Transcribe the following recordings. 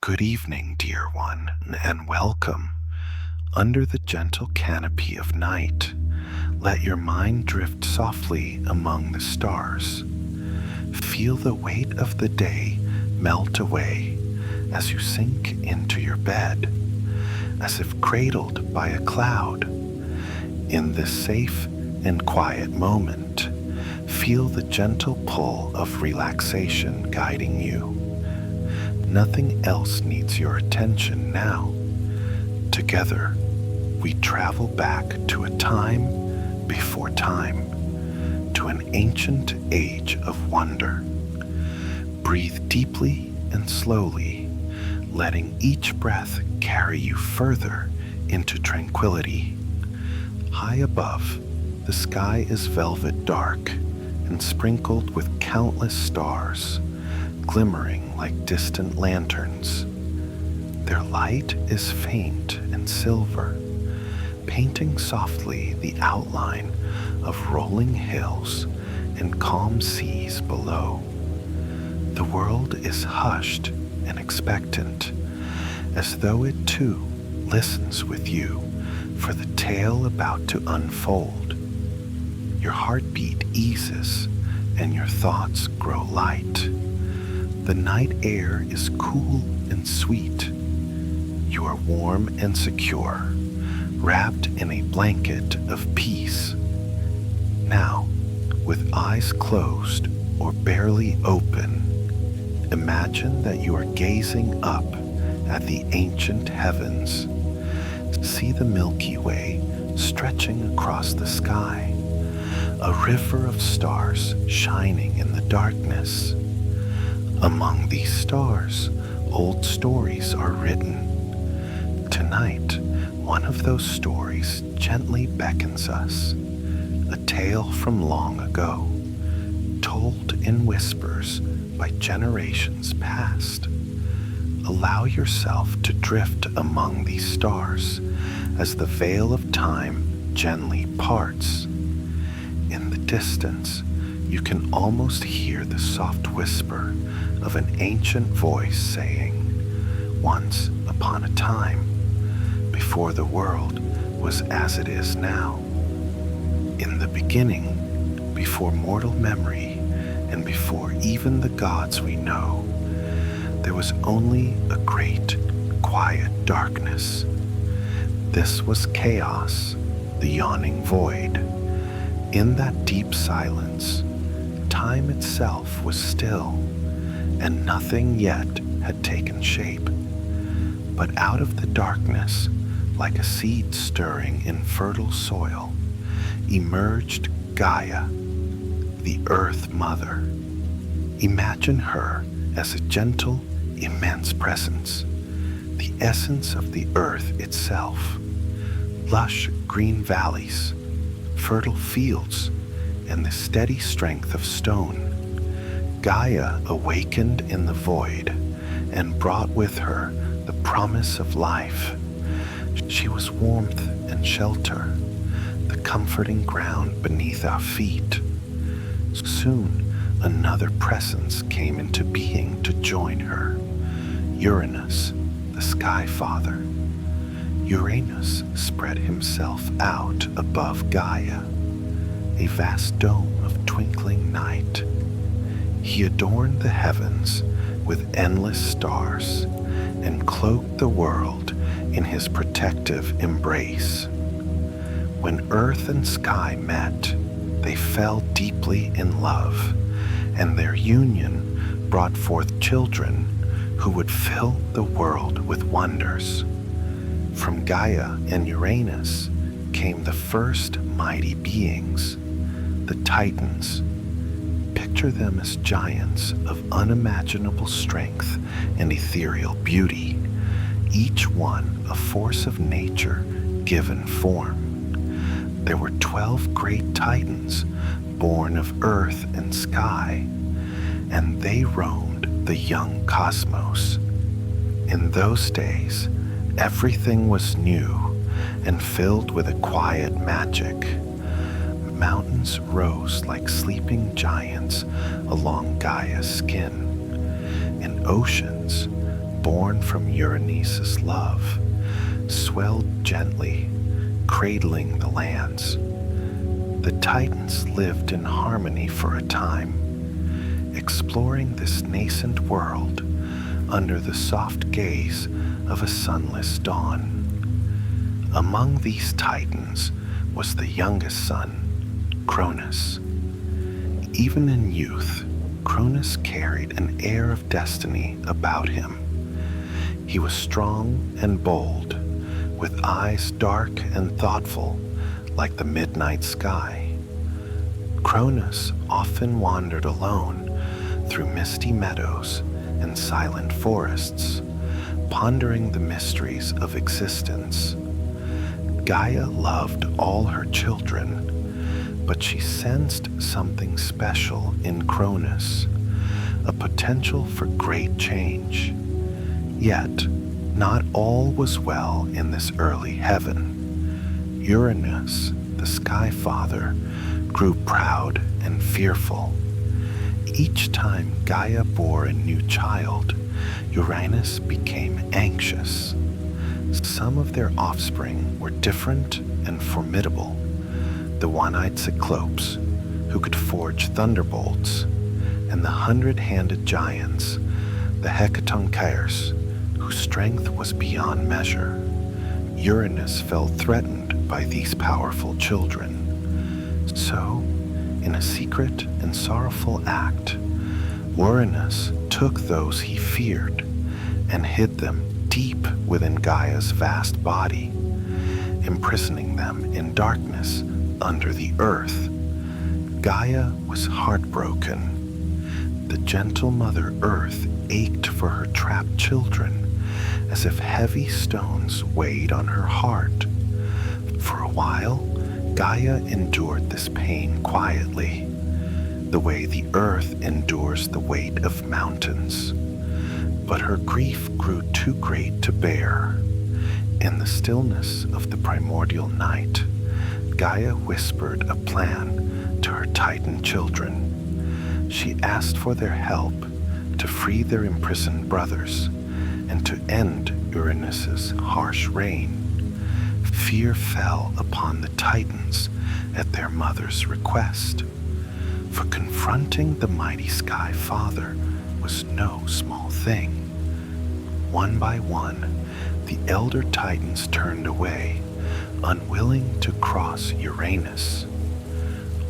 Good evening, dear one, and welcome. Under the gentle canopy of night, let your mind drift softly among the stars. Feel the weight of the day melt away as you sink into your bed, as if cradled by a cloud. In this safe and quiet moment, feel the gentle pull of relaxation guiding you. Nothing else needs your attention now. Together, we travel back to a time before time, to an ancient age of wonder. Breathe deeply and slowly, letting each breath carry you further into tranquility. High above, the sky is velvet dark and sprinkled with countless stars, glimmering like distant lanterns. Their light is faint and silver, painting softly the outline of rolling hills and calm seas below. The world is hushed and expectant, as though it too listens with you for the tale about to unfold. Your heartbeat eases and your thoughts grow light. The night air is cool and sweet. You are warm and secure, wrapped in a blanket of peace. Now, with eyes closed or barely open, imagine that you are gazing up at the ancient heavens. See the Milky Way stretching across the sky, a river of stars shining in the darkness. Among these stars, old stories are written. Tonight, one of those stories gently beckons us, a tale from long ago, told in whispers by generations past. Allow yourself to drift among these stars as the veil of time gently parts. In the distance, you can almost hear the soft whisper of an ancient voice saying, "Once upon a time, before the world was as it is now. In the beginning, before mortal memory, and before even the gods we know, there was only a great, quiet darkness. This was chaos, the yawning void. In that deep silence, time itself was still, and nothing yet had taken shape. But out of the darkness, like a seed stirring in fertile soil, emerged Gaia, the Earth Mother. Imagine her as a gentle, immense presence, the essence of the earth itself. Lush green valleys, fertile fields, and the steady strength of stone. Gaia awakened in the void and brought with her the promise of life. She was warmth and shelter, the comforting ground beneath our feet. Soon, another presence came into being to join her, Uranus, the Sky Father. Uranus spread himself out above Gaia, a vast dome of twinkling night. He adorned the heavens with endless stars and cloaked the world in his protective embrace. When earth and sky met, they fell deeply in love, and their union brought forth children who would fill the world with wonders. From Gaia and Uranus came the first mighty beings, the Titans. Picture them as giants of unimaginable strength and ethereal beauty, each one a force of nature given form. There were 12 great Titans born of earth and sky, and they roamed the young cosmos. In those days, everything was new and filled with a quiet magic. Mountains rose like sleeping giants along Gaia's skin, and oceans born from Uranus's love, swelled gently, cradling the lands. The Titans lived in harmony for a time, exploring this nascent world under the soft gaze of a sunless dawn. Among these Titans was the youngest son, Cronus. Even in youth, Cronus carried an air of destiny about him. He was strong and bold, with eyes dark and thoughtful like the midnight sky. Cronus often wandered alone through misty meadows and silent forests, pondering the mysteries of existence. Gaia loved all her children, but she sensed something special in Cronus, a potential for great change. Yet, not all was well in this early heaven. Uranus, the Sky Father, grew proud and fearful. Each time Gaia bore a new child, Uranus became anxious. Some of their offspring were different and formidable. The one-eyed Cyclopes, who could forge thunderbolts, and the 100-handed giants, the Hecatonchires, whose strength was beyond measure. Uranus felt threatened by these powerful children. So, in a secret and sorrowful act, Uranus took those he feared and hid them deep within Gaia's vast body, imprisoning them in darkness under the earth. Gaia was heartbroken. The gentle Mother Earth ached for her trapped children, as if heavy stones weighed on her heart. For a while, Gaia endured this pain quietly, the way the earth endures the weight of mountains. But her grief grew too great to bear. In the stillness of the primordial night, Gaia whispered a plan to her Titan children. She asked for their help to free their imprisoned brothers and to end Uranus's harsh reign. Fear fell upon the Titans at their mother's request, for confronting the mighty Sky Father was no small thing. One by one, the elder Titans turned away, unwilling to cross Uranus.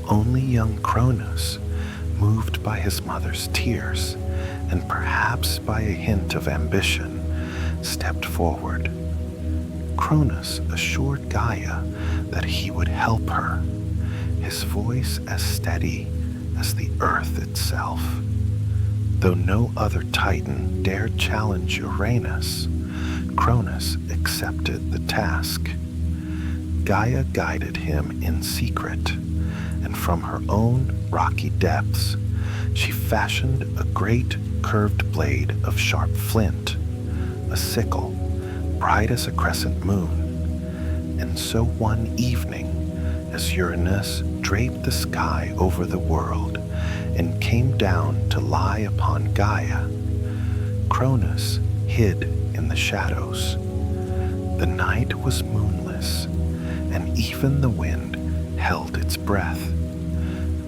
Only young Cronus, moved by his mother's tears and perhaps by a hint of ambition, stepped forward. Cronus assured Gaia that he would help her, his voice as steady as the earth itself. Though no other Titan dared challenge Uranus, Cronus accepted the task. Gaia guided him in secret, and from her own rocky depths, she fashioned a great curved blade of sharp flint, a sickle, bright as a crescent moon. And so one evening, as Uranus draped the sky over the world and came down to lie upon Gaia, Cronus hid in the shadows. The night was moonless, and even the wind held its breath.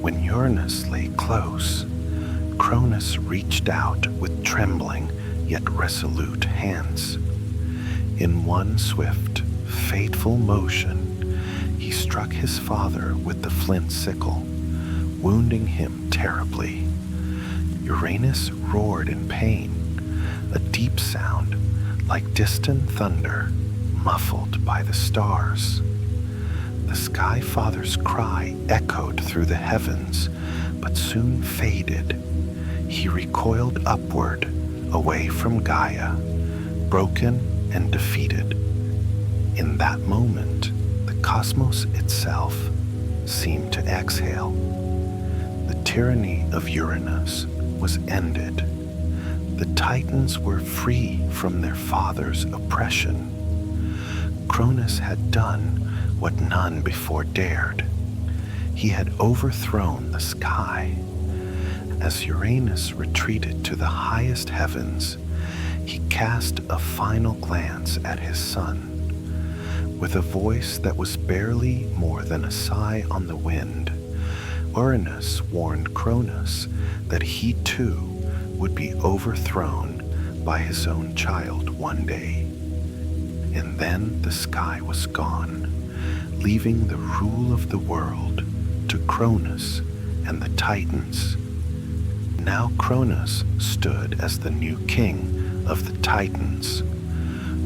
When Uranus lay close, Cronus reached out with trembling yet resolute hands. In one swift, fateful motion, he struck his father with the flint sickle, wounding him terribly. Uranus roared in pain, a deep sound like distant thunder, muffled by the stars. The Sky Father's cry echoed through the heavens, but soon faded. He recoiled upward, away from Gaia, broken and defeated. In that moment, the cosmos itself seemed to exhale. The tyranny of Uranus was ended. The Titans were free from their father's oppression. Cronus had done what none before dared. He had overthrown the sky. As Uranus retreated to the highest heavens, he cast a final glance at his son. With a voice that was barely more than a sigh on the wind, Uranus warned Cronus that he too would be overthrown by his own child one day. And then the sky was gone, leaving the rule of the world to Cronus and the Titans. Now Cronus stood as the new king of the Titans,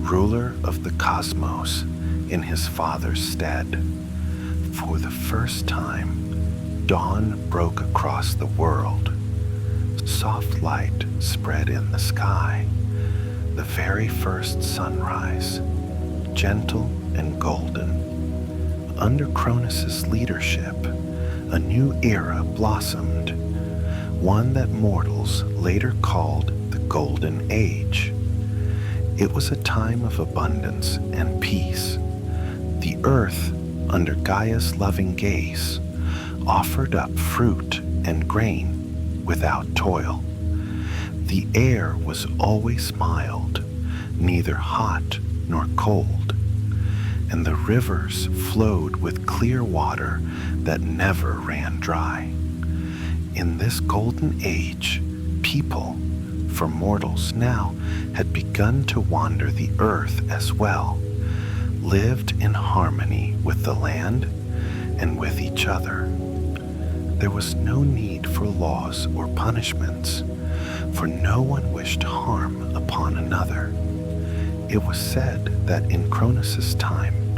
ruler of the cosmos in his father's stead. For the first time, dawn broke across the world. Soft light spread in the sky. The very first sunrise, gentle and golden. Under Cronus's leadership, a new era blossomed, one that mortals later called the Golden Age. It was a time of abundance and peace. The earth, under Gaia's loving gaze, offered up fruit and grain without toil. The air was always mild, neither hot nor cold, and the rivers flowed with clear water that never ran dry. In this golden age, people, for mortals now, had begun to wander the earth as well, lived in harmony with the land and with each other. There was no need for laws or punishments, for no one wished harm upon another. It was said that in Cronus's time,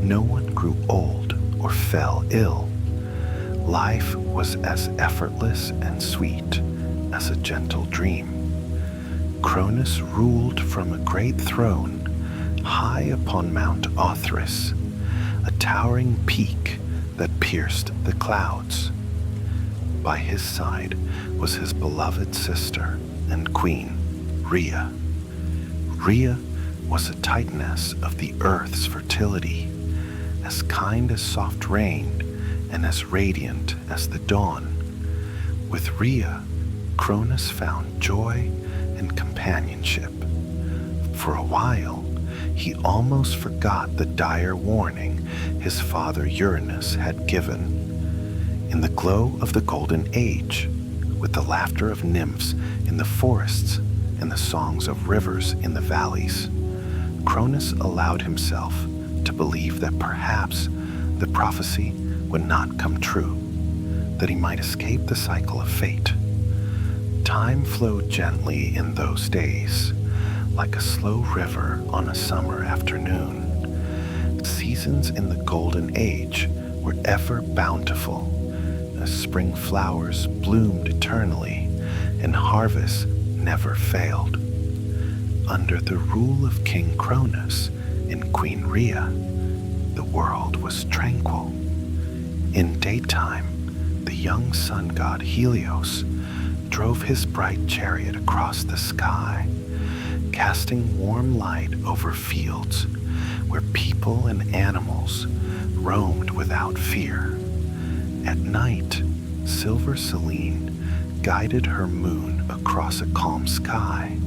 no one grew old or fell ill. Life was as effortless and sweet as a gentle dream. Cronus ruled from a great throne high upon Mount Othrys, a towering peak that pierced the clouds. By his side was his beloved sister and queen, Rhea. Rhea was a titaness of the earth's fertility, as kind as soft rain and as radiant as the dawn. With Rhea, Cronus found joy and companionship. For a while, he almost forgot the dire warning his father Uranus had given. In the glow of the Golden Age, with the laughter of nymphs in the forests and the songs of rivers in the valleys, Cronus allowed himself to believe that perhaps the prophecy would not come true, that he might escape the cycle of fate. Time flowed gently in those days, like a slow river on a summer afternoon. Seasons in the Golden Age were ever bountiful, as spring flowers bloomed eternally and harvests never failed. Under the rule of King Cronus and Queen Rhea, the world was tranquil. In daytime, the young sun god Helios drove his bright chariot across the sky, casting warm light over fields where people and animals roamed without fear. At night, Silver Selene guided her moon across a calm sky,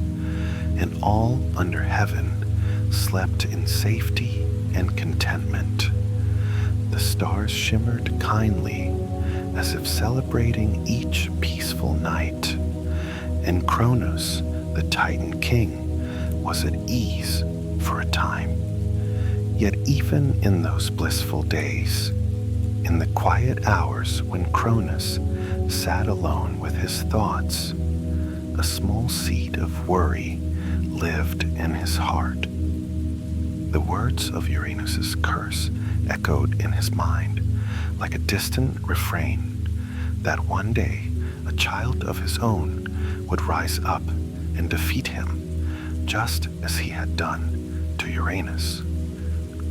and all under heaven slept in safety and contentment. The stars shimmered kindly as if celebrating each peaceful night, and Cronus, the Titan king, was at ease for a time. Yet even in those blissful days, in the quiet hours when Cronus sat alone with his thoughts, a small seed of worry lived in his heart. The words of Uranus's curse echoed in his mind like a distant refrain that one day a child of his own would rise up and defeat him, just as he had done to Uranus.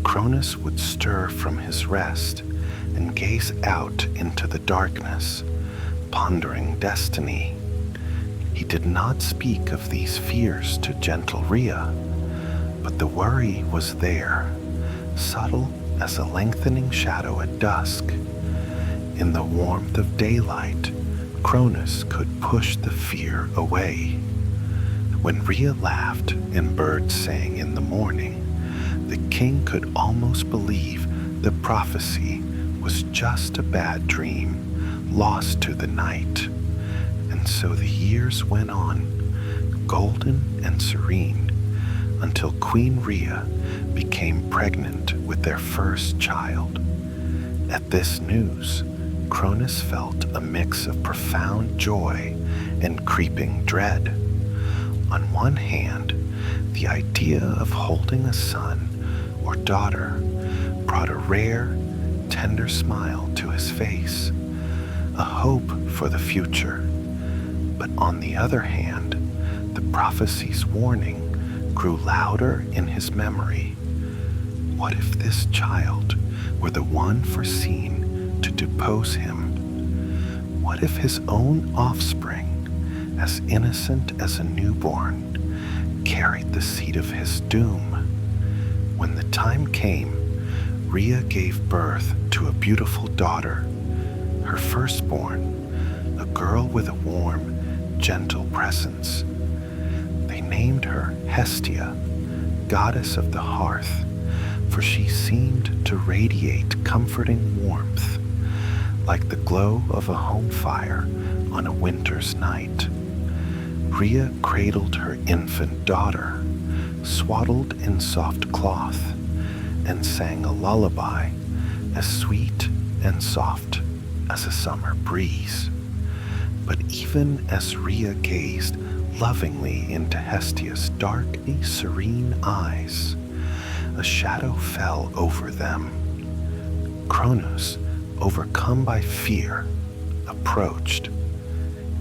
Cronus would stir from his rest and gaze out into the darkness, pondering destiny. He did not speak of these fears to gentle Rhea, but the worry was there, subtle as a lengthening shadow at dusk. In the warmth of daylight, Cronus could push the fear away. When Rhea laughed and birds sang in the morning, the king could almost believe the prophecy was just a bad dream lost to the night. And so the years went on, golden and serene, until Queen Rhea became pregnant with their first child. At this news, Cronus felt a mix of profound joy and creeping dread. On one hand, the idea of holding a son or daughter brought a rare, tender smile to his face, a hope for the future. But on the other hand, the prophecy's warning grew louder in his memory. What if this child were the one foreseen to depose him? What if his own offspring, as innocent as a newborn, carried the seed of his doom? When the time came, Rhea gave birth to a beautiful daughter, her firstborn, a girl with a warm, gentle presence. They named her Hestia, goddess of the hearth, for she seemed to radiate comforting warmth, like the glow of a home fire on a winter's night. Rhea cradled her infant daughter, swaddled in soft cloth, and sang a lullaby as sweet and soft as a summer breeze. But even as Rhea gazed lovingly into Hestia's darkly serene eyes, a shadow fell over them. Cronus, overcome by fear, approached.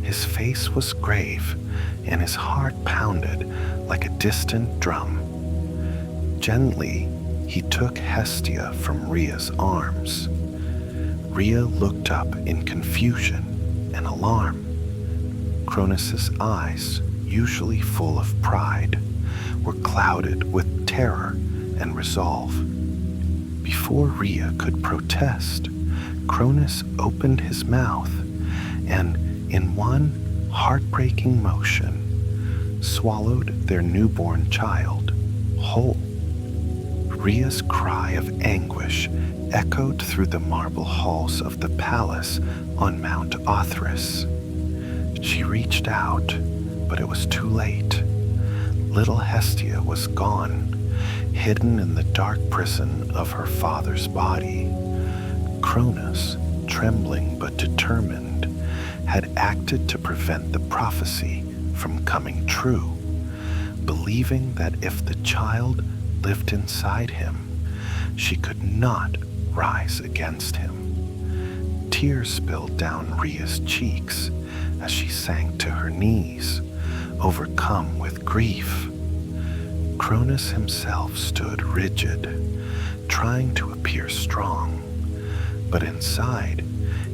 His face was grave, and his heart pounded like a distant drum. Gently, he took Hestia from Rhea's arms. Rhea looked up in confusion and alarm. Cronus's eyes, usually full of pride, were clouded with terror and resolve. Before Rhea could protest, Cronus opened his mouth and, in one heartbreaking motion, swallowed their newborn child whole. Rhea's cry of anguish echoed through the marble halls of the palace on Mount Othris. She reached out, but it was too late. Little Hestia was gone, hidden in the dark prison of her father's body. Cronus, trembling but determined, had acted to prevent the prophecy from coming true, believing that if the child lived inside him, she could not rise against him. Tears spilled down Rhea's cheeks as she sank to her knees, overcome with grief. Cronus himself stood rigid, trying to appear strong, but inside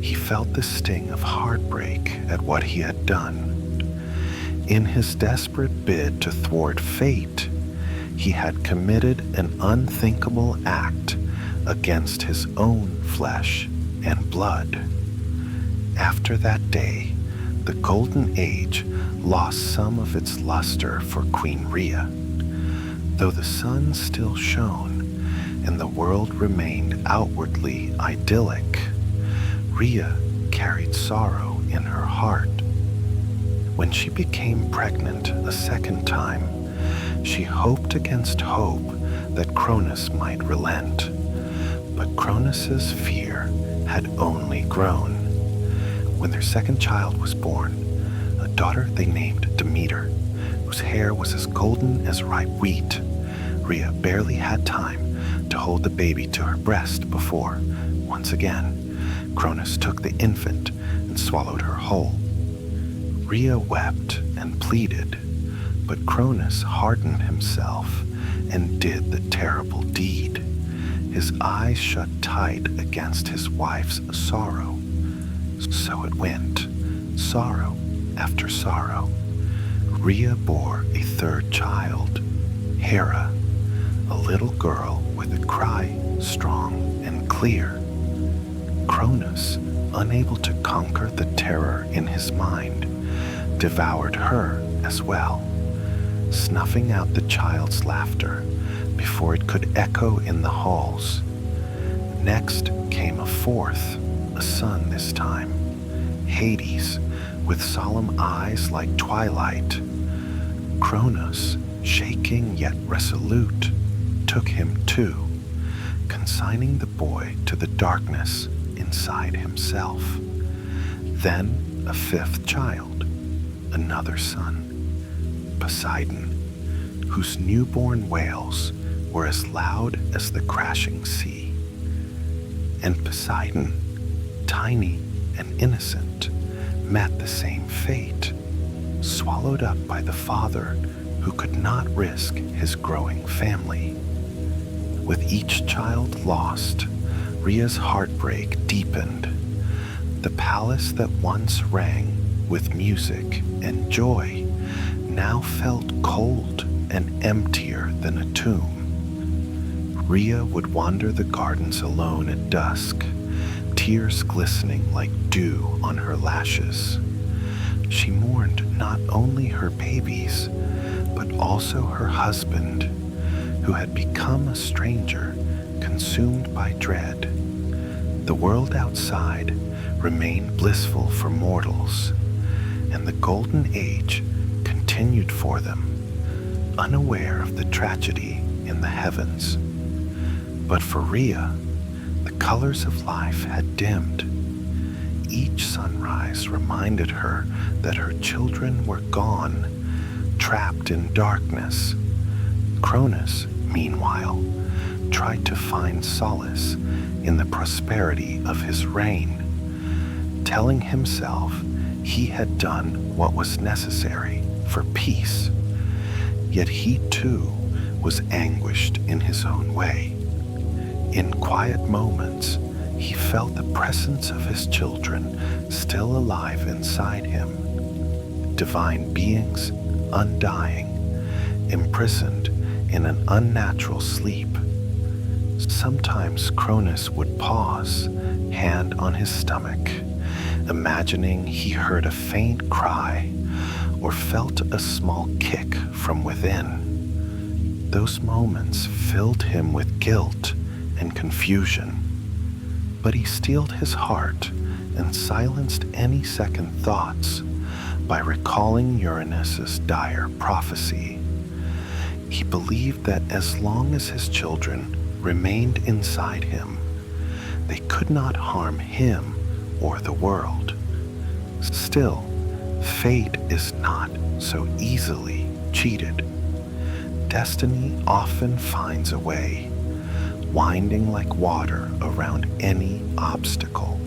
he felt the sting of heartbreak at what he had done. In his desperate bid to thwart fate, he had committed an unthinkable act against his own flesh and blood. After that day, the Golden Age lost some of its luster for Queen Rhea. Though the sun still shone and the world remained outwardly idyllic, Rhea carried sorrow in her heart. When she became pregnant a second time, she hoped against hope that Cronus might relent. But Cronus's fear had only grown. When their second child was born, a daughter they named Demeter, whose hair was as golden as ripe wheat, Rhea barely had time to hold the baby to her breast before, once again, Cronus took the infant and swallowed her whole. Rhea wept and pleaded, but Cronus hardened himself and did the terrible deed. His eyes shut tight against his wife's sorrow. So it went, sorrow after sorrow. Rhea bore a third child, Hera, a little girl with a cry strong and clear. Cronus, unable to conquer the terror in his mind, devoured her as well. snuffing out the child's laughter before it could echo in the halls. Next came a fourth, a son this time, Hades, with solemn eyes like twilight. Cronus, shaking yet resolute, took him too, consigning the boy to the darkness inside himself. Then a fifth child, another son, Poseidon, whose newborn wails were as loud as the crashing sea. And Poseidon, tiny and innocent, met the same fate, swallowed up by the father who could not risk his growing family. With each child lost, Rhea's heartbreak deepened. The palace that once rang with music and joy now felt cold and emptier than a tomb. Rhea would wander the gardens alone at dusk, tears glistening like dew on her lashes. She mourned not only her babies, but also her husband, who had become a stranger, consumed by dread. The world outside remained blissful for mortals, and the Golden Age continued for them, unaware of the tragedy in the heavens. But for Rhea, the colors of life had dimmed. Each sunrise reminded her that her children were gone, trapped in darkness. Cronus, meanwhile, tried to find solace in the prosperity of his reign, telling himself he had done what was necessary for peace. Yet he too was anguished in his own way. In quiet moments, he felt the presence of his children still alive inside him, divine beings, undying, imprisoned in an unnatural sleep. Sometimes Cronus would pause, hand on his stomach, imagining he heard a faint cry or felt a small kick from within. Those moments filled him with guilt and confusion, but he steeled his heart and silenced any second thoughts by recalling Uranus's dire prophecy. He believed that as long as his children remained inside him, they could not harm him or the world. Still, fate is not so easily cheated. Destiny often finds a way, winding like water around any obstacle.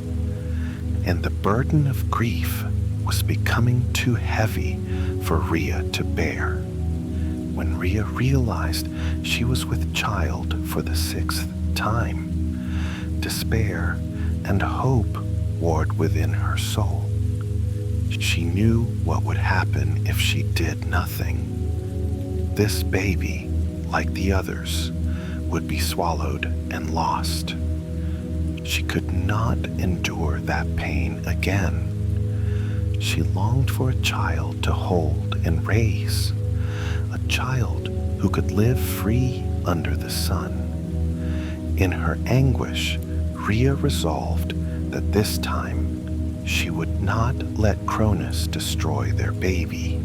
And the burden of grief was becoming too heavy for Rhea to bear. When Rhea realized she was with child for the sixth time, despair and hope warred within her soul. She knew what would happen if she did nothing. This baby, like the others, would be swallowed and lost. She could not endure that pain again. She longed for a child to hold and raise, a child who could live free under the sun. In her anguish, Rhea resolved that this time she would not let Cronus destroy their baby.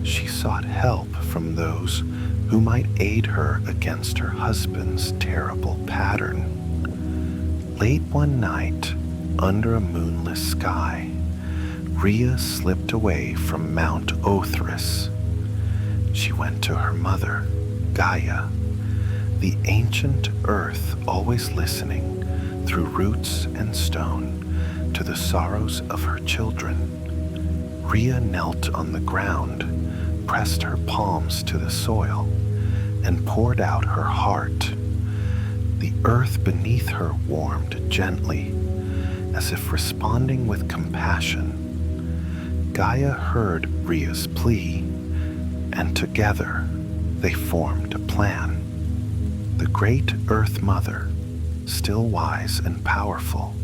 She sought help from those who might aid her against her husband's terrible pattern. Late one night, under a moonless sky, Rhea slipped away from Mount Othrys. She went to her mother, Gaia, the ancient earth always listening through roots and stone to the sorrows of her children. Rhea knelt on the ground, pressed her palms to the soil, and poured out her heart. The earth beneath her warmed gently, as if responding with compassion. Gaia heard Rhea's plea, and together they formed a plan. The great Earth Mother, still wise and powerful,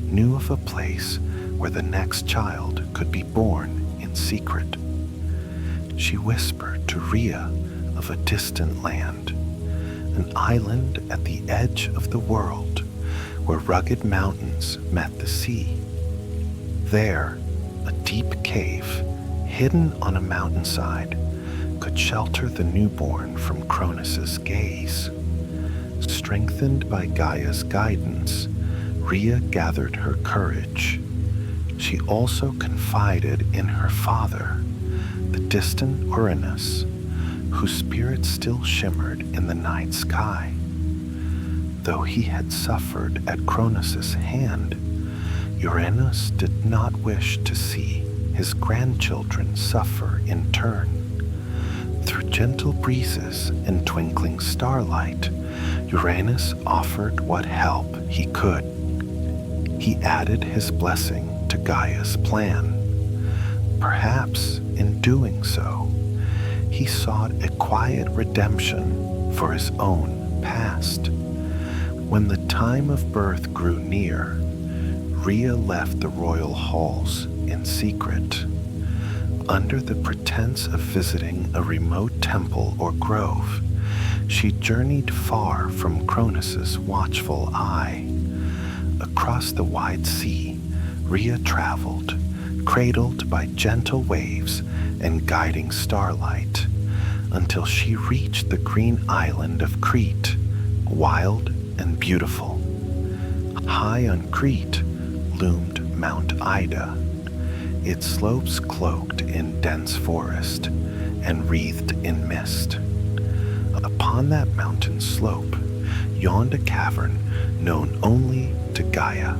knew of a place where the next child could be born in secret. she whispered to Rhea of a distant land, an island at the edge of the world where rugged mountains met the sea. There, a deep cave, hidden on a mountainside, could shelter the newborn from Cronus's gaze. Strengthened by Gaia's guidance, Rhea gathered her courage. She also confided in her father, the distant Uranus, whose spirit still shimmered in the night sky. Though he had suffered at Cronus's hand, Uranus did not wish to see his grandchildren suffer in turn. Through gentle breezes and twinkling starlight, Uranus offered what help he could. He added his blessing to Gaia's plan. Perhaps in doing so, he sought a quiet redemption for his own past. When the time of birth grew near, Rhea left the royal halls in secret. Under the pretense of visiting a remote temple or grove, she journeyed far from Cronus's watchful eye. Across the wide sea, Rhea traveled, cradled by gentle waves and guiding starlight, until she reached the green island of Crete, wild and beautiful. High on Crete loomed Mount Ida, its slopes cloaked in dense forest and wreathed in mist. Upon that mountain slope yawned a cavern known only to Gaia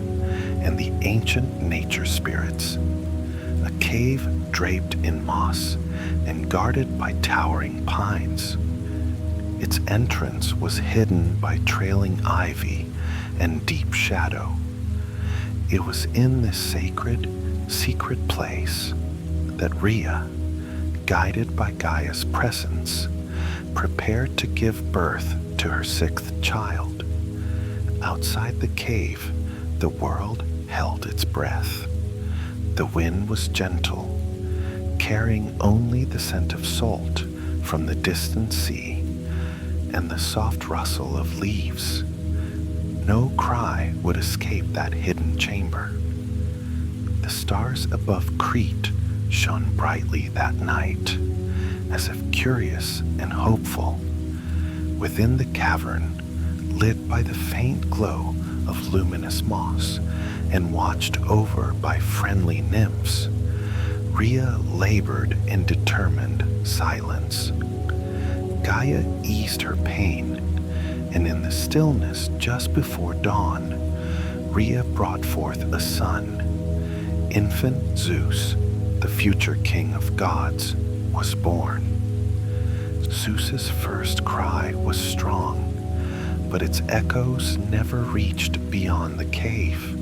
and the ancient nature spirits, a cave draped in moss and guarded by towering pines. Its entrance was hidden by trailing ivy and deep shadow. It was in this sacred, secret place that Rhea, guided by Gaia's presence, prepared to give birth to her sixth child. Outside the cave, the world held its breath. The wind was gentle, carrying only the scent of salt from the distant sea and the soft rustle of leaves. No cry would escape that hidden chamber. The stars above Crete shone brightly that night, as if curious and hopeful. Within the cavern, lit by the faint glow of luminous moss and watched over by friendly nymphs, Rhea labored in determined silence. Gaia eased her pain, and in the stillness just before dawn, Rhea brought forth a son. Infant Zeus, the future king of gods, was born. Zeus's first cry was strong, but its echoes never reached beyond the cave.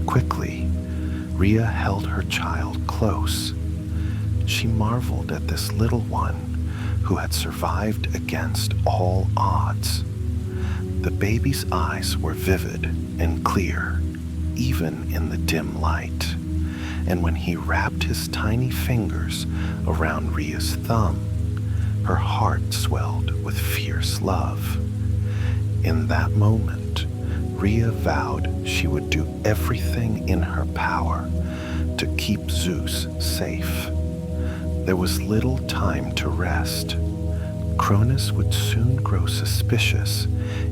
Quickly, Rhea held her child close. She marveled at this little one who had survived against all odds. The baby's eyes were vivid and clear, even in the dim light, and when he wrapped his tiny fingers around Rhea's thumb, her heart swelled with fierce love. In that moment, Rhea vowed she would do everything in her power to keep Zeus safe. There was little time to rest. Cronus would soon grow suspicious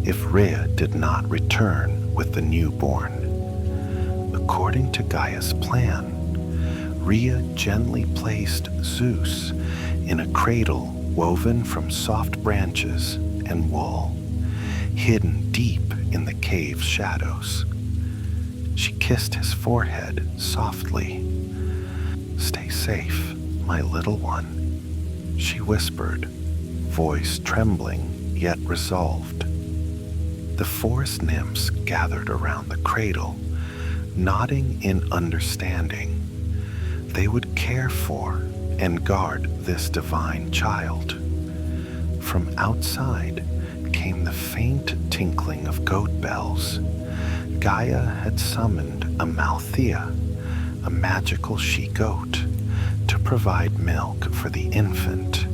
if Rhea did not return with the newborn. According to Gaia's plan, Rhea gently placed Zeus in a cradle woven from soft branches and wool, hidden deep in the cave's shadows. She kissed his forehead softly. "Stay safe, my little one," she whispered, voice trembling yet resolved. The forest nymphs gathered around the cradle, nodding in understanding. They would care for and guard this divine child. From outside came the faint tinkling of goat bells. Gaia had summoned a Malthea, a magical she-goat, to provide milk for the infant,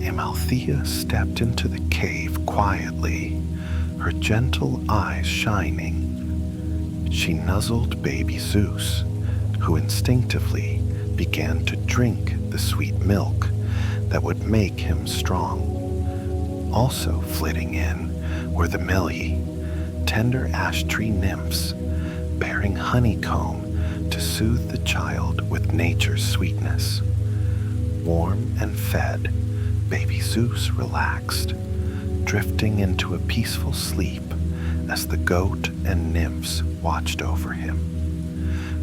Amalthea stepped into the cave quietly, her gentle eyes shining. She nuzzled baby Zeus, who instinctively began to drink the sweet milk that would make him strong. Also flitting in were the Millie, tender ash tree nymphs, bearing honeycomb to soothe the child with nature's sweetness. Warm and fed, baby Zeus relaxed, drifting into a peaceful sleep as the goat and nymphs watched over him.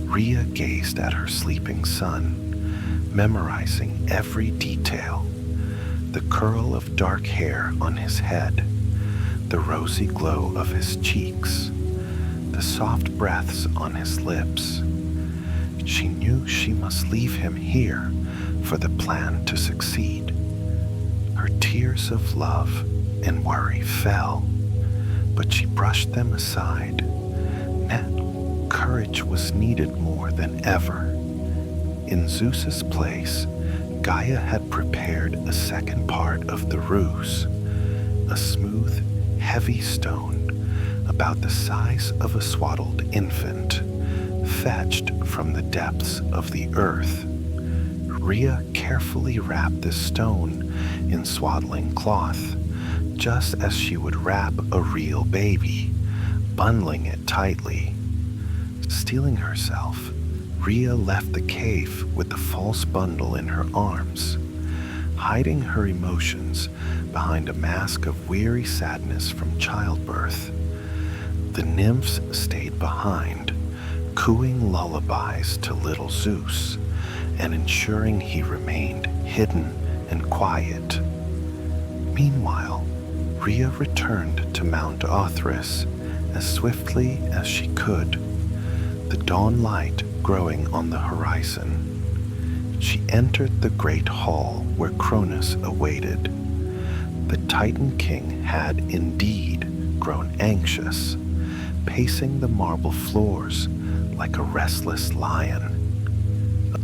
Rhea gazed at her sleeping son, memorizing every detail: the curl of dark hair on his head, the rosy glow of his cheeks, the soft breaths on his lips. She knew she must leave him here for the plan to succeed. Her tears of love and worry fell, but she brushed them aside. Now, courage was needed more than ever. In Zeus's place, Gaia had prepared a second part of the ruse, a smooth, heavy stone about the size of a swaddled infant, fetched from the depths of the earth. Rhea carefully wrapped the stone in swaddling cloth, just as she would wrap a real baby, bundling it tightly. Steeling herself, Rhea left the cave with the false bundle in her arms, hiding her emotions behind a mask of weary sadness from childbirth. The nymphs stayed behind, cooing lullabies to little Zeus and ensuring he remained hidden and quiet. Meanwhile, Rhea returned to Mount Othrys as swiftly as she could, the dawn light growing on the horizon. She entered the great hall where Cronus awaited. The Titan King had indeed grown anxious, pacing the marble floors like a restless lion.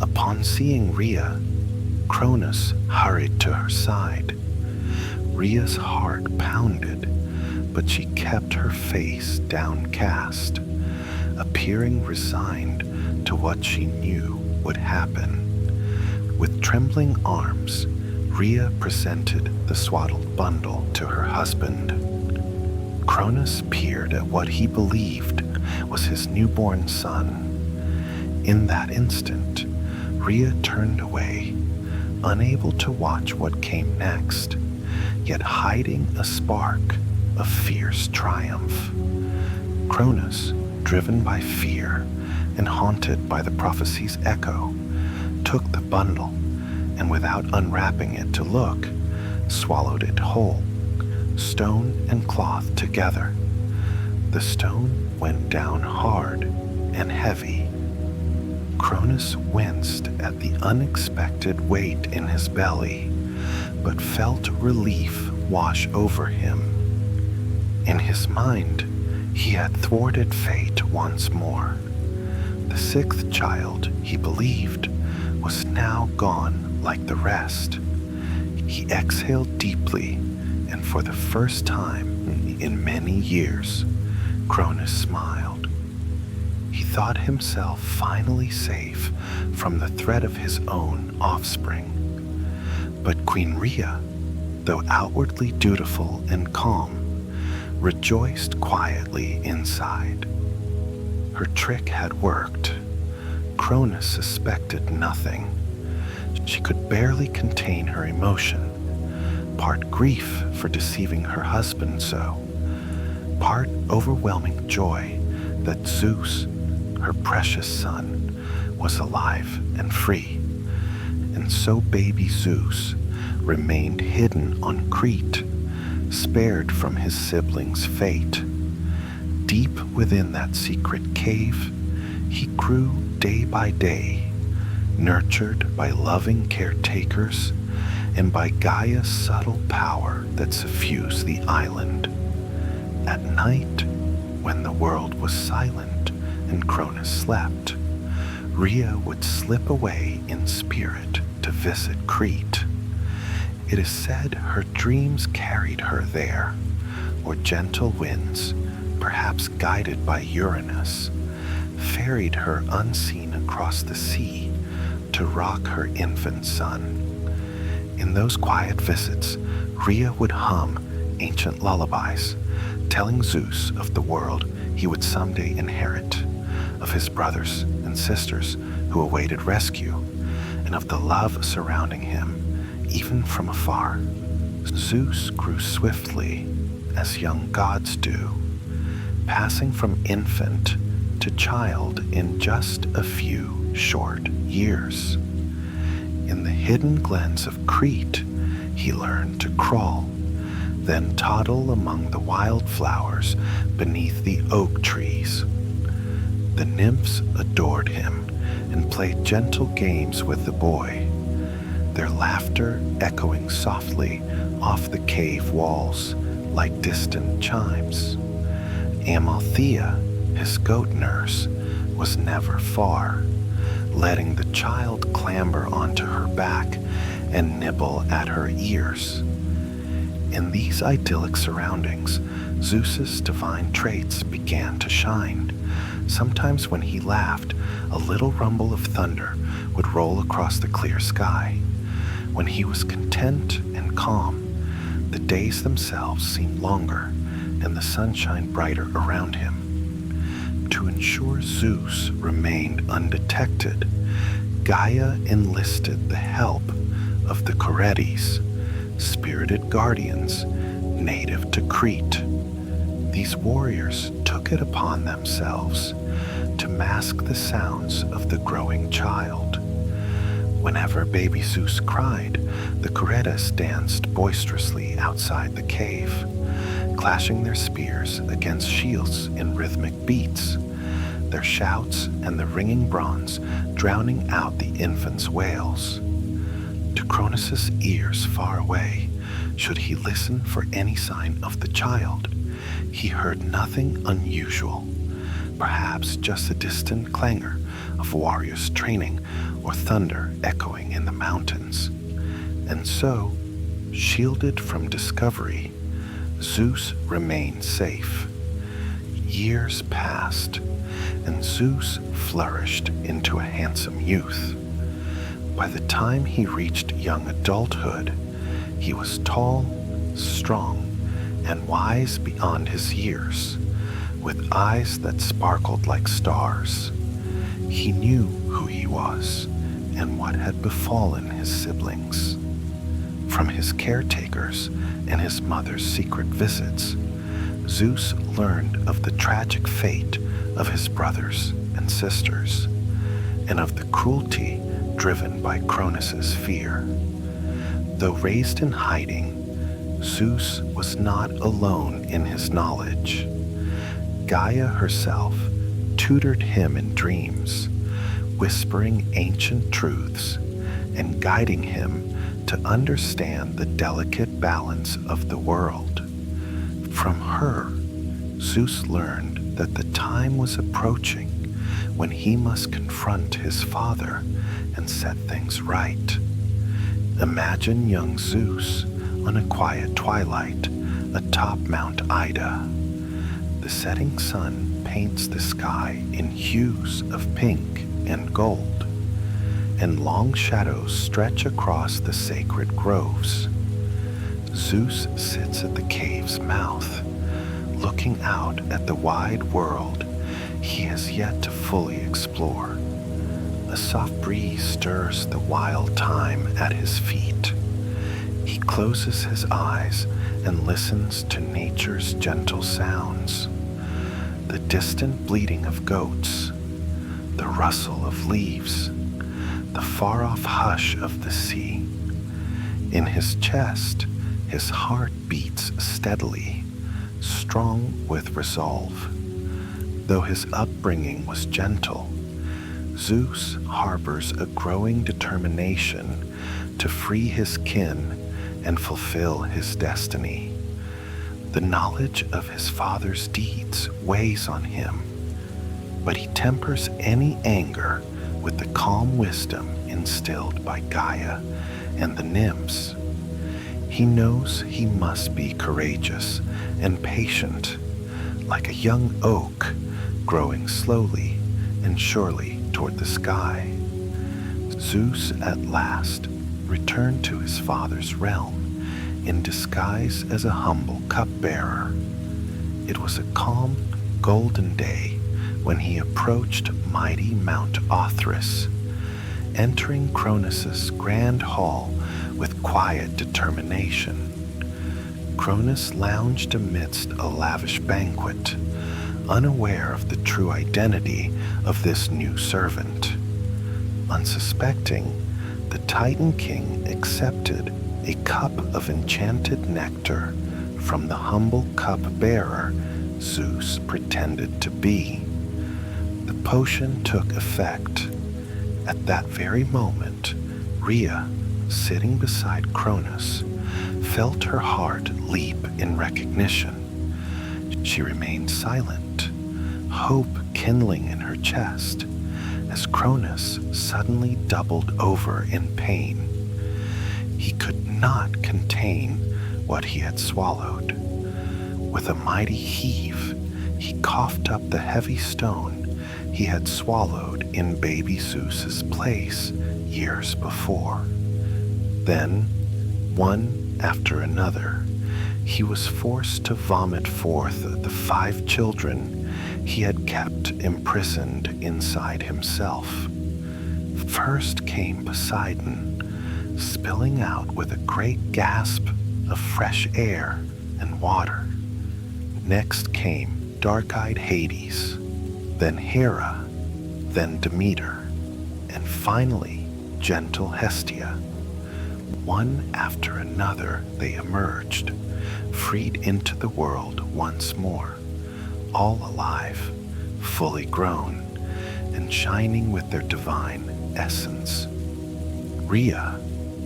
Upon seeing Rhea, Cronus hurried to her side. Rhea's heart pounded, but she kept her face downcast, appearing resigned to what she knew would happen. With trembling arms, Rhea presented the swaddled bundle to her husband. Cronus peered at what he believed was his newborn son. In that instant, Rhea turned away, unable to watch what came next, yet hiding a spark of fierce triumph. Cronus, driven by fear and haunted by the prophecy's echo, took the bundle and, without unwrapping it to look, swallowed it whole, stone and cloth together. The stone went down hard and heavy. Cronus winced at the unexpected weight in his belly, but felt relief wash over him. In his mind, he had thwarted fate once more. The sixth child, he believed, was now gone like the rest. He exhaled deeply, and for the first time in many years, Cronus smiled. He thought himself finally safe from the threat of his own offspring. But Queen Rhea, though outwardly dutiful and calm, rejoiced quietly inside. Her trick had worked. Cronus suspected nothing. She could barely contain her emotion, part grief for deceiving her husband so, part overwhelming joy that Zeus, her precious son, was alive and free. And so baby Zeus remained hidden on Crete, spared from his siblings' fate. Deep within that secret cave, he grew day by day, nurtured by loving caretakers and by Gaia's subtle power that suffused the island. At night, when the world was silent and Cronus slept, Rhea would slip away in spirit to visit Crete. It is said her dreams carried her there, or gentle winds, perhaps guided by Uranus, ferried her unseen across the sea to rock her infant son. In those quiet visits, Rhea would hum ancient lullabies, telling Zeus of the world he would someday inherit, of his brothers and sisters who awaited rescue, and of the love surrounding him, even from afar. Zeus grew swiftly, as young gods do, passing from infant to child in just a few short years. In the hidden glens of Crete, he learned to crawl, then toddle among the wildflowers beneath the oak trees. The nymphs adored him and played gentle games with the boy, their laughter echoing softly off the cave walls like distant chimes. Amalthea, his goat nurse, was never far, letting the child clamber onto her back and nibble at her ears. In these idyllic surroundings, Zeus's divine traits began to shine. Sometimes when he laughed, a little rumble of thunder would roll across the clear sky. When he was content and calm, the days themselves seemed longer and the sunshine brighter around him. To ensure Zeus remained undetected, Gaia enlisted the help of the Coretes, spirited guardians native to Crete. These warriors took it upon themselves to mask the sounds of the growing child. Whenever baby Zeus cried, the Coretes danced boisterously outside the cave, clashing their spears against shields in rhythmic beats, their shouts and the ringing bronze drowning out the infant's wails. To Cronus's ears far away, should he listen for any sign of the child, he heard nothing unusual, perhaps just a distant clangor of warriors training or thunder echoing in the mountains. And so, shielded from discovery, Zeus remained safe. Years passed, and Zeus flourished into a handsome youth. By the time he reached young adulthood, he was tall, strong, and wise beyond his years, with eyes that sparkled like stars. He knew who he was and what had befallen his siblings. From his caretakers and his mother's secret visits, Zeus learned of the tragic fate of his brothers and sisters, and of the cruelty driven by Cronus's fear. Though raised in hiding, Zeus was not alone in his knowledge. Gaia herself tutored him in dreams, whispering ancient truths and guiding him to understand the delicate balance of the world. From her, Zeus learned that the time was approaching when he must confront his father and set things right. Imagine young Zeus on a quiet twilight atop Mount Ida. The setting sun paints the sky in hues of pink and gold, and long shadows stretch across the sacred groves. Zeus sits at the cave's mouth, looking out at the wide world he has yet to fully explore. A soft breeze stirs the wild thyme at his feet. He closes his eyes and listens to nature's gentle sounds. The distant bleating of goats, the rustle of leaves, the far-off hush of the sea. In his chest, his heart beats steadily, strong with resolve. Though his upbringing was gentle, Zeus harbors a growing determination to free his kin and fulfill his destiny. The knowledge of his father's deeds weighs on him, but he tempers any anger with the calm wisdom instilled by Gaia and the nymphs. He knows he must be courageous and patient, like a young oak growing slowly and surely toward the sky. Zeus at last returned to his father's realm in disguise as a humble cupbearer. It was a calm, golden day when he approached mighty Mount Othrys, entering Cronus's grand hall with quiet determination. Cronus lounged amidst a lavish banquet, unaware of the true identity of this new servant. Unsuspecting, the Titan King accepted a cup of enchanted nectar from the humble cup-bearer Zeus pretended to be. The potion took effect. At that very moment, Rhea, sitting beside Cronus, felt her heart leap in recognition. She remained silent, hope kindling in her chest, as Cronus suddenly doubled over in pain. He could not contain what he had swallowed. With a mighty heave, he coughed up the heavy stone he had swallowed in baby Zeus's place years before. Then, one after another, he was forced to vomit forth the 5 children he had kept imprisoned inside himself. First came Poseidon, spilling out with a great gasp of fresh air and water. Next came dark-eyed Hades, then Hera, then Demeter, and finally gentle Hestia. One after another they emerged, freed into the world once more, all alive, fully grown, and shining with their divine essence. Rhea,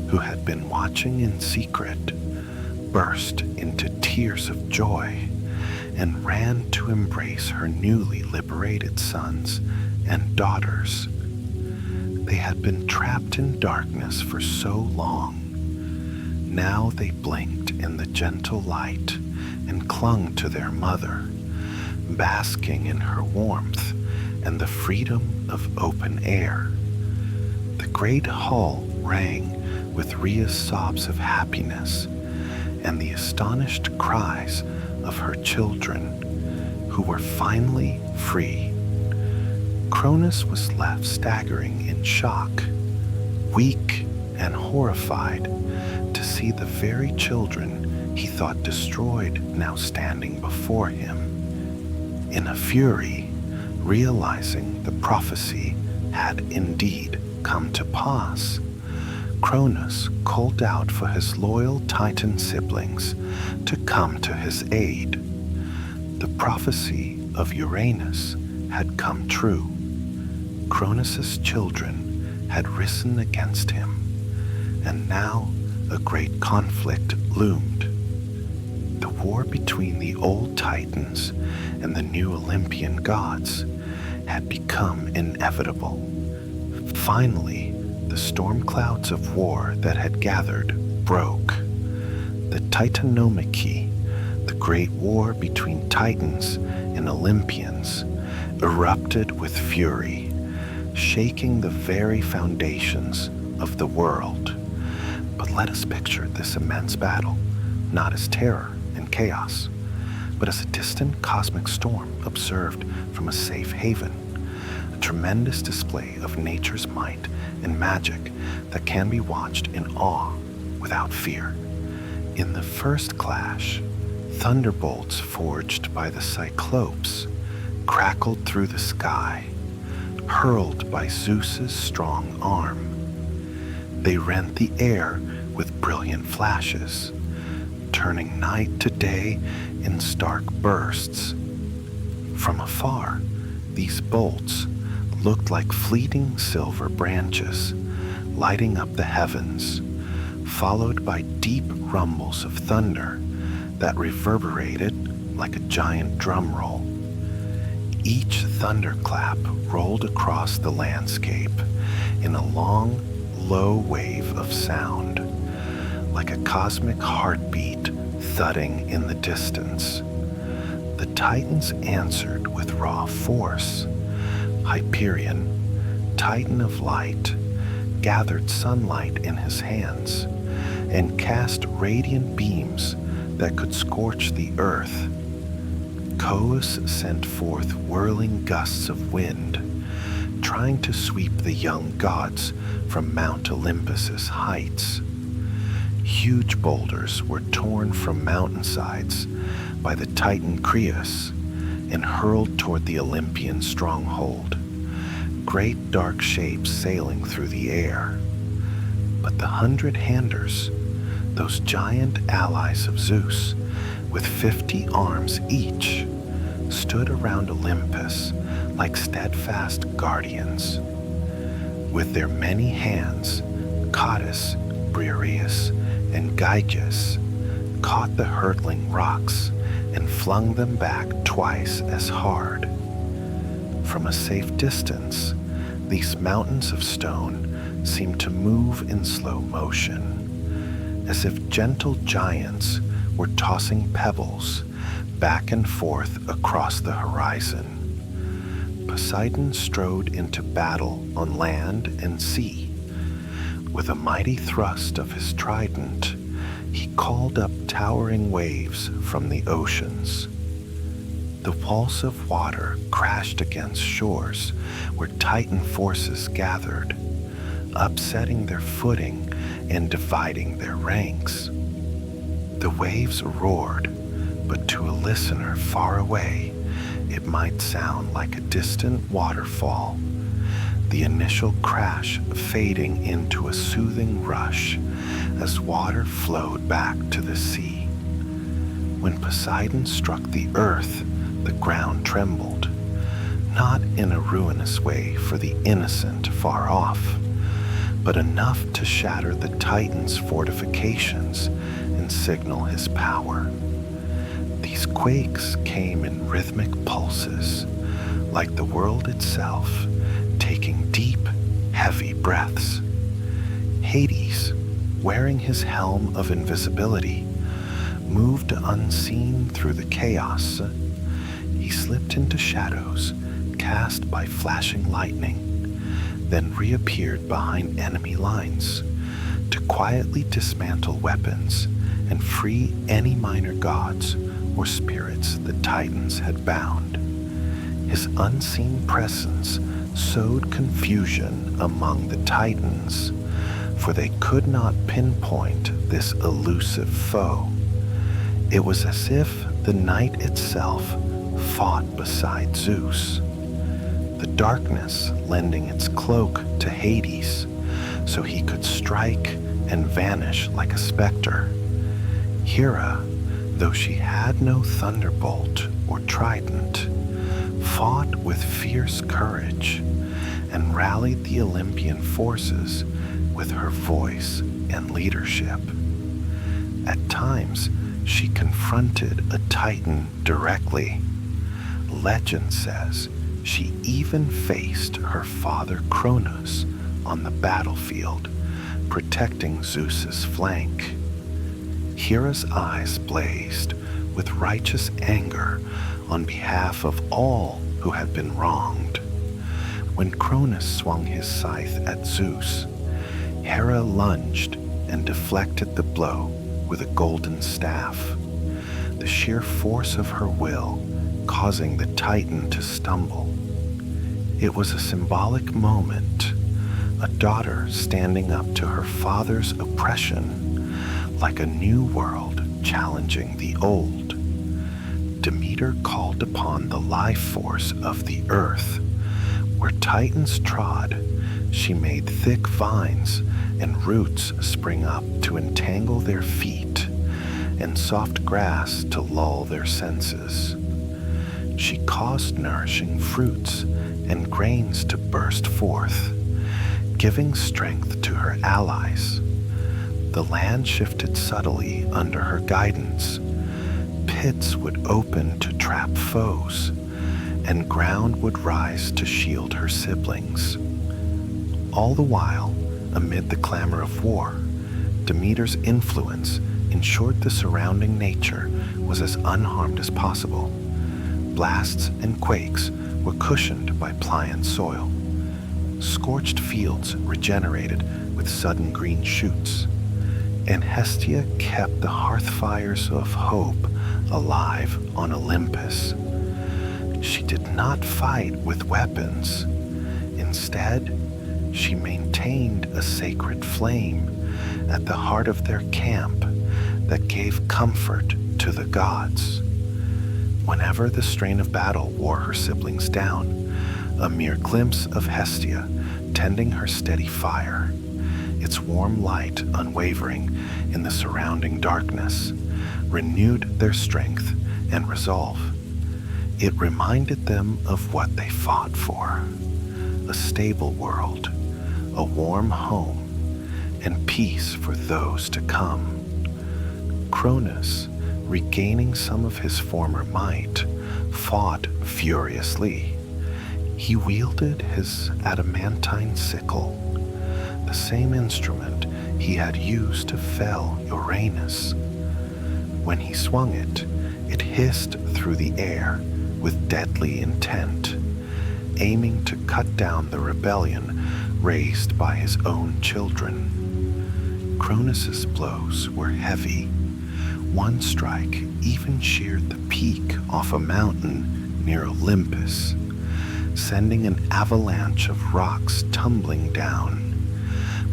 who had been watching in secret, burst into tears of joy and ran to embrace her newly liberated sons and daughters. They had been trapped in darkness for so long. Now they blinked in the gentle light and clung to their mother, basking in her warmth and the freedom of open air. The great hall rang with Rhea's sobs of happiness and the astonished cries of her children, who were finally free. Cronus was left staggering in shock, weak and horrified to see the very children he thought destroyed now standing before him. In a fury, realizing the prophecy had indeed come to pass, Cronus called out for his loyal Titan siblings to come to his aid. The prophecy of Uranus had come true. Cronus's children had risen against him, and now a great conflict loomed. The war between the old Titans and the new Olympian gods had become inevitable. Finally, the storm clouds of war that had gathered broke. The Titanomachy, the great war between Titans and Olympians, erupted with fury, shaking the very foundations of the world. But let us picture this immense battle, not as terror and chaos, but as a distant cosmic storm observed from a safe haven, a tremendous display of nature's might and magic that can be watched in awe without fear. In the first clash, thunderbolts forged by the Cyclopes crackled through the sky, hurled by Zeus's strong arm. They rent the air with brilliant flashes, turning night to day in stark bursts. From afar, these bolts looked like fleeting silver branches, lighting up the heavens, followed by deep rumbles of thunder that reverberated like a giant drum roll. Each thunderclap rolled across the landscape in a long, low wave of sound, like a cosmic heartbeat thudding in the distance. The Titans answered with raw force. Hyperion, Titan of light, gathered sunlight in his hands and cast radiant beams that could scorch the earth. Cos sent forth whirling gusts of wind, trying to sweep the young gods from Mount Olympus's heights. Huge boulders were torn from mountainsides by the Titan Creus and hurled toward the Olympian stronghold, great dark shapes sailing through the air. But the 100-handers, those giant allies of Zeus, with 50 arms each, stood around Olympus like steadfast guardians. With their many hands, Cottus, Briareus, and Gyges caught the hurtling rocks and flung them back twice as hard. From a safe distance, these mountains of stone seemed to move in slow motion, as if gentle giants were tossing pebbles back and forth across the horizon. Poseidon strode into battle on land and sea. With a mighty thrust of his trident, he called up towering waves from the oceans. The walls of water crashed against shores where Titan forces gathered, upsetting their footing and dividing their ranks. The waves roared, but to a listener far away, it might sound like a distant waterfall, the initial crash fading into a soothing rush as water flowed back to the sea. When Poseidon struck the earth, the ground trembled, not in a ruinous way for the innocent far off, but enough to shatter the Titan's fortifications and signal his power. These quakes came in rhythmic pulses, like the world itself, taking deep, heavy breaths. Hades, wearing his helm of invisibility, moved unseen through the chaos. He slipped into shadows cast by flashing lightning, then reappeared behind enemy lines to quietly dismantle weapons and free any minor gods or spirits the Titans had bound. His unseen presence sowed confusion among the Titans, for they could not pinpoint this elusive foe. It was as if the night itself fought beside Zeus, the darkness lending its cloak to Hades so he could strike and vanish like a specter. Hera, though she had no thunderbolt or trident, fought with fierce courage and rallied the Olympian forces with her voice and leadership. At times, she confronted a Titan directly. Legend says she even faced her father Cronus on the battlefield, protecting Zeus's flank. Hera's eyes blazed with righteous anger on behalf of all who had been wronged. When Cronus swung his scythe at Zeus, Hera lunged and deflected the blow with a golden staff, the sheer force of her will causing the Titan to stumble. It was a symbolic moment, a daughter standing up to her father's oppression, like a new world challenging the old. Demeter called upon the life force of the earth. Where Titans trod, she made thick vines and roots spring up to entangle their feet, and soft grass to lull their senses. She caused nourishing fruits and grains to burst forth, giving strength to her allies. The land shifted subtly under her guidance. Pits would open to trap foes, and ground would rise to shield her siblings. All the while, amid the clamor of war, Demeter's influence ensured the surrounding nature was as unharmed as possible. Blasts and quakes were cushioned by pliant soil. Scorched fields regenerated with sudden green shoots, and Hestia kept the hearth fires of hope alive on Olympus. She did not fight with weapons. Instead, she maintained a sacred flame at the heart of their camp that gave comfort to the gods. Whenever the strain of battle wore her siblings down, a mere glimpse of Hestia tending her steady fire, its warm light unwavering in the surrounding darkness, renewed their strength and resolve. It reminded them of what they fought for: a stable world, a warm home, and peace for those to come. Cronus, regaining some of his former might, fought furiously. He wielded his adamantine sickle, the same instrument he had used to fell Uranus. When he swung it, it hissed through the air with deadly intent, aiming to cut down the rebellion raised by his own children. Cronus's blows were heavy. One strike even sheared the peak off a mountain near Olympus, sending an avalanche of rocks tumbling down.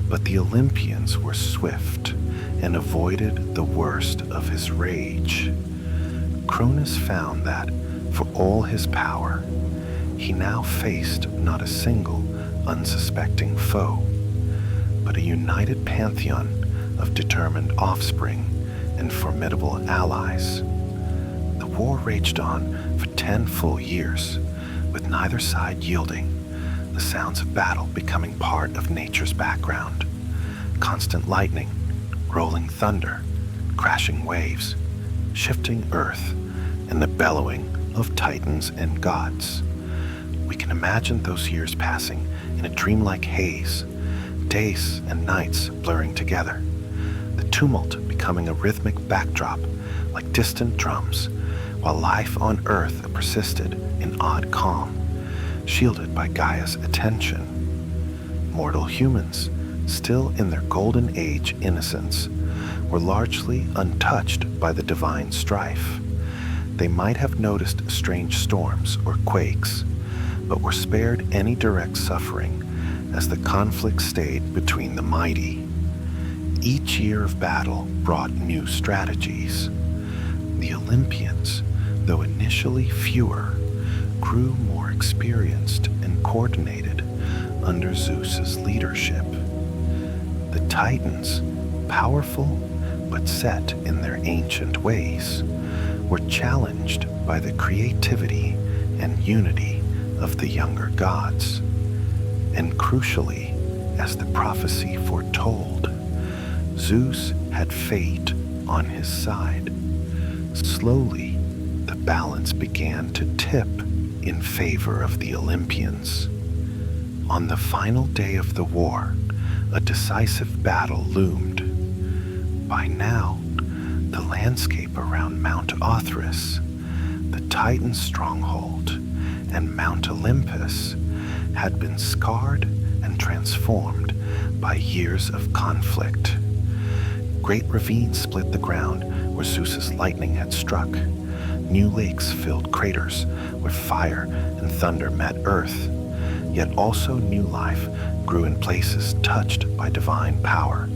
But the Olympians were swift and avoided the worst of his rage. Cronus found that, for all his power, he now faced not a single unsuspecting foe, but a united pantheon of determined offspring and formidable allies. The war raged on for 10 full years, with neither side yielding, the sounds of battle becoming part of nature's background. Constant lightning, rolling thunder, crashing waves, shifting earth, and the bellowing of titans and gods. We can imagine those years passing in a dreamlike haze, days and nights blurring together, the tumult becoming a rhythmic backdrop like distant drums, while life on Earth persisted in odd calm, shielded by Gaia's attention. Mortal humans, still in their golden age innocence, were largely untouched by the divine strife. They might have noticed strange storms or quakes, but were spared any direct suffering as the conflict stayed between the mighty. Each year of battle brought new strategies. The Olympians, though initially fewer, grew more experienced and coordinated under Zeus's leadership. The Titans, powerful but set in their ancient ways, were challenged by the creativity and unity of the younger gods. And crucially, as the prophecy foretold, Zeus had fate on his side. Slowly, the balance began to tip in favor of the Olympians. On the final day of the war, a decisive battle loomed. By now, the landscape around Mount Othrys, the Titan stronghold, and Mount Olympus had been scarred and transformed by years of conflict. Great ravines split the ground where Zeus's lightning had struck. New lakes filled craters where fire and thunder met earth. Yet also new life grew in places touched by divine power,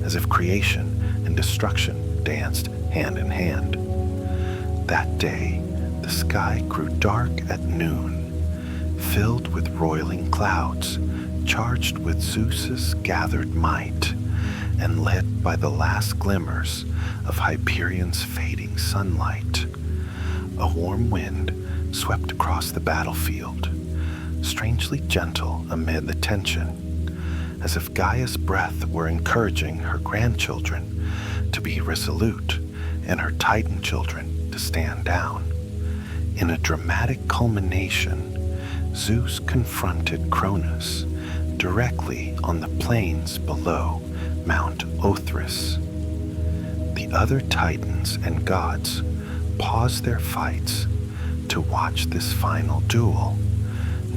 as if creation and destruction danced hand in hand. That day, the sky grew dark at noon, filled with roiling clouds, charged with Zeus's gathered might, and lit by the last glimmers of Hyperion's fading sunlight. A warm wind swept across the battlefield, strangely gentle amid the tension, as if Gaia's breath were encouraging her grandchildren to be resolute and her Titan children to stand down. In a dramatic culmination, Zeus confronted Cronus directly on the plains below Mount Othrys. The other titans and gods paused their fights to watch this final duel,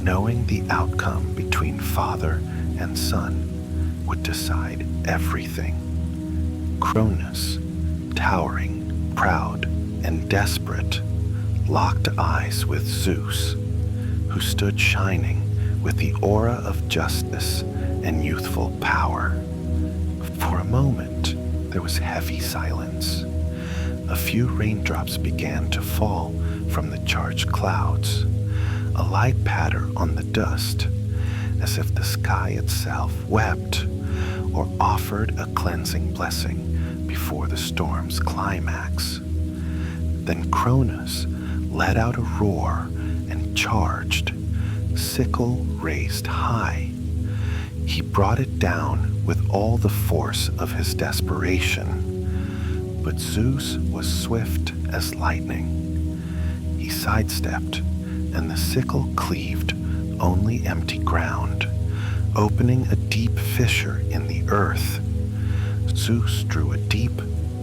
knowing the outcome between father and son would decide everything. Cronus, towering, proud, and desperate, locked eyes with Zeus, who stood shining with the aura of justice and youthful power. For a moment, there was heavy silence. A few raindrops began to fall from the charged clouds, a light patter on the dust, as if the sky itself wept or offered a cleansing blessing before the storm's climax. Then Cronus let out a roar and charged, sickle raised high. He brought it down with all the force of his desperation, but Zeus was swift as lightning. He sidestepped, and the sickle cleaved only empty ground, opening a deep fissure in the earth. Zeus drew a deep,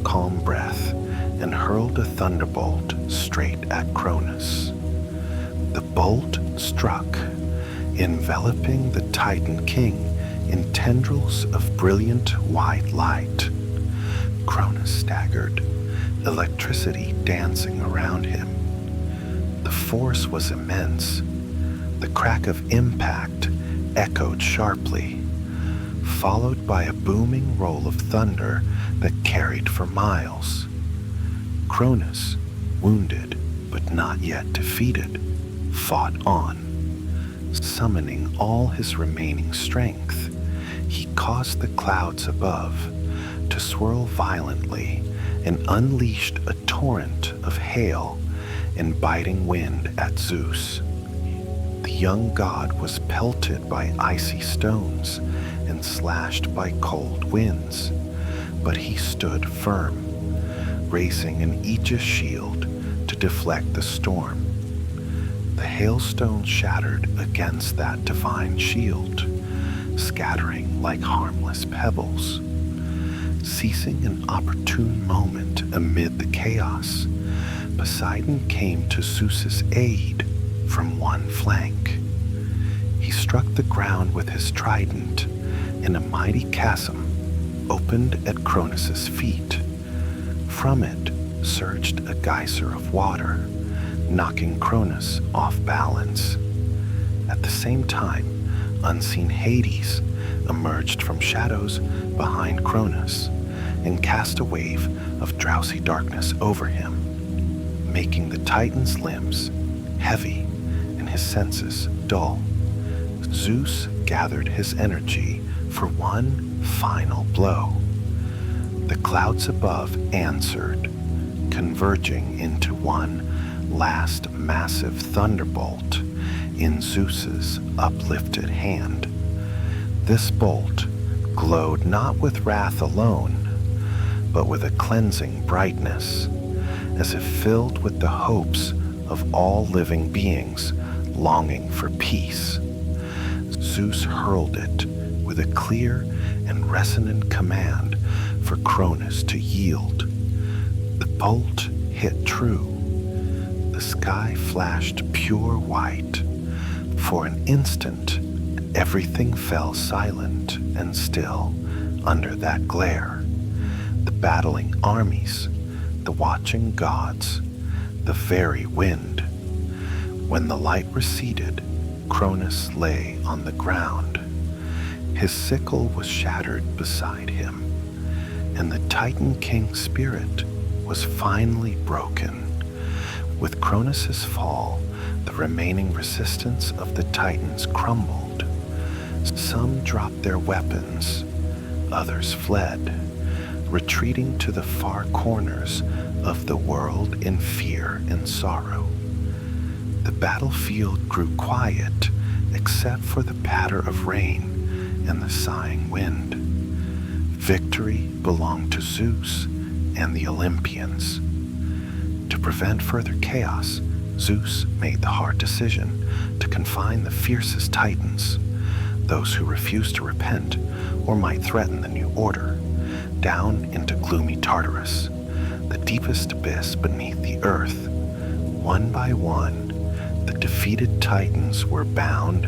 calm breath and hurled a thunderbolt straight at Cronus. The bolt struck, enveloping the Titan King in tendrils of brilliant white light. Cronus staggered, electricity dancing around him. The force was immense. The crack of impact echoed sharply, followed by a booming roll of thunder that carried for miles. Cronus, wounded but not yet defeated, fought on. Summoning all his remaining strength, he caused the clouds above to swirl violently and unleashed a torrent of hail and biting wind at Zeus. The young god was pelted by icy stones and slashed by cold winds, but he stood firm, raising an Aegis shield to deflect the storm. The hailstone shattered against that divine shield, scattering like harmless pebbles. Seizing an opportune moment amid the chaos, Poseidon came to Zeus's aid from one flank. He struck the ground with his trident, and a mighty chasm opened at Cronus's feet. From it surged a geyser of water, knocking Cronus off balance. At the same time, unseen Hades emerged from shadows behind Cronus and cast a wave of drowsy darkness over him, making the Titan's limbs heavy and his senses dull. Zeus gathered his energy for one final blow. The clouds above answered, converging into one last massive thunderbolt in Zeus's uplifted hand. This bolt glowed not with wrath alone, but with a cleansing brightness, as if filled with the hopes of all living beings longing for peace. Zeus hurled it with a clear and resonant command for Cronus to yield. The bolt hit true. The sky flashed pure white. For an instant, everything fell silent and still under that glare. The battling armies, the watching gods, the very wind. When the light receded, Cronus lay on the ground. His sickle was shattered beside him, and the Titan King's spirit was finally broken. With Cronus's fall, the remaining resistance of the Titans crumbled. Some dropped their weapons, others fled, retreating to the far corners of the world in fear and sorrow. The battlefield grew quiet except for the patter of rain and the sighing wind. Victory belonged to Zeus and the Olympians. To prevent further chaos, Zeus made the hard decision to confine the fiercest titans, those who refused to repent or might threaten the new order, down into gloomy Tartarus, the deepest abyss beneath the earth. One by one, the defeated titans were bound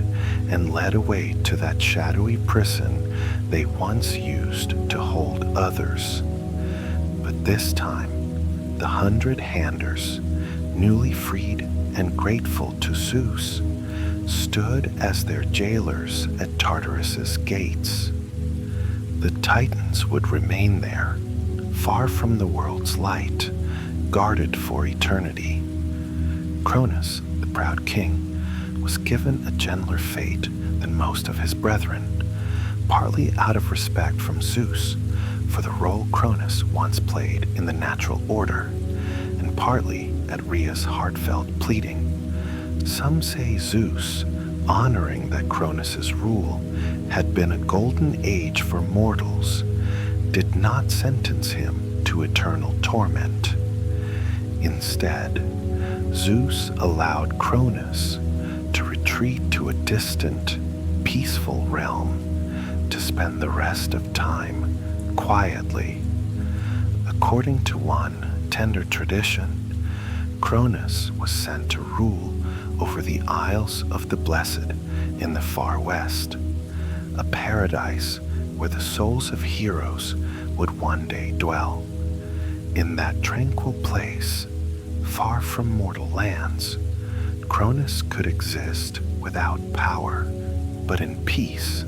and led away to that shadowy prison they once used to hold others. But this time, the 100-handers, newly freed and grateful to Zeus, stood as their jailers at Tartarus's gates. The titans would remain there, far from the world's light, guarded for eternity. Cronus, the proud king, was given a gentler fate than most of his brethren, partly out of respect from Zeus for the role Cronus once played in the natural order, and partly at Rhea's heartfelt pleading. Some say Zeus, honoring that Cronus's rule had been a golden age for mortals, did not sentence him to eternal torment. Instead, Zeus allowed Cronus to retreat to a distant, peaceful realm to spend the rest of time quietly. According to one tender tradition, Cronus was sent to rule over the Isles of the Blessed in the far west, a paradise where the souls of heroes would one day dwell. In that tranquil place, far from mortal lands, Cronus could exist without power, but in peace,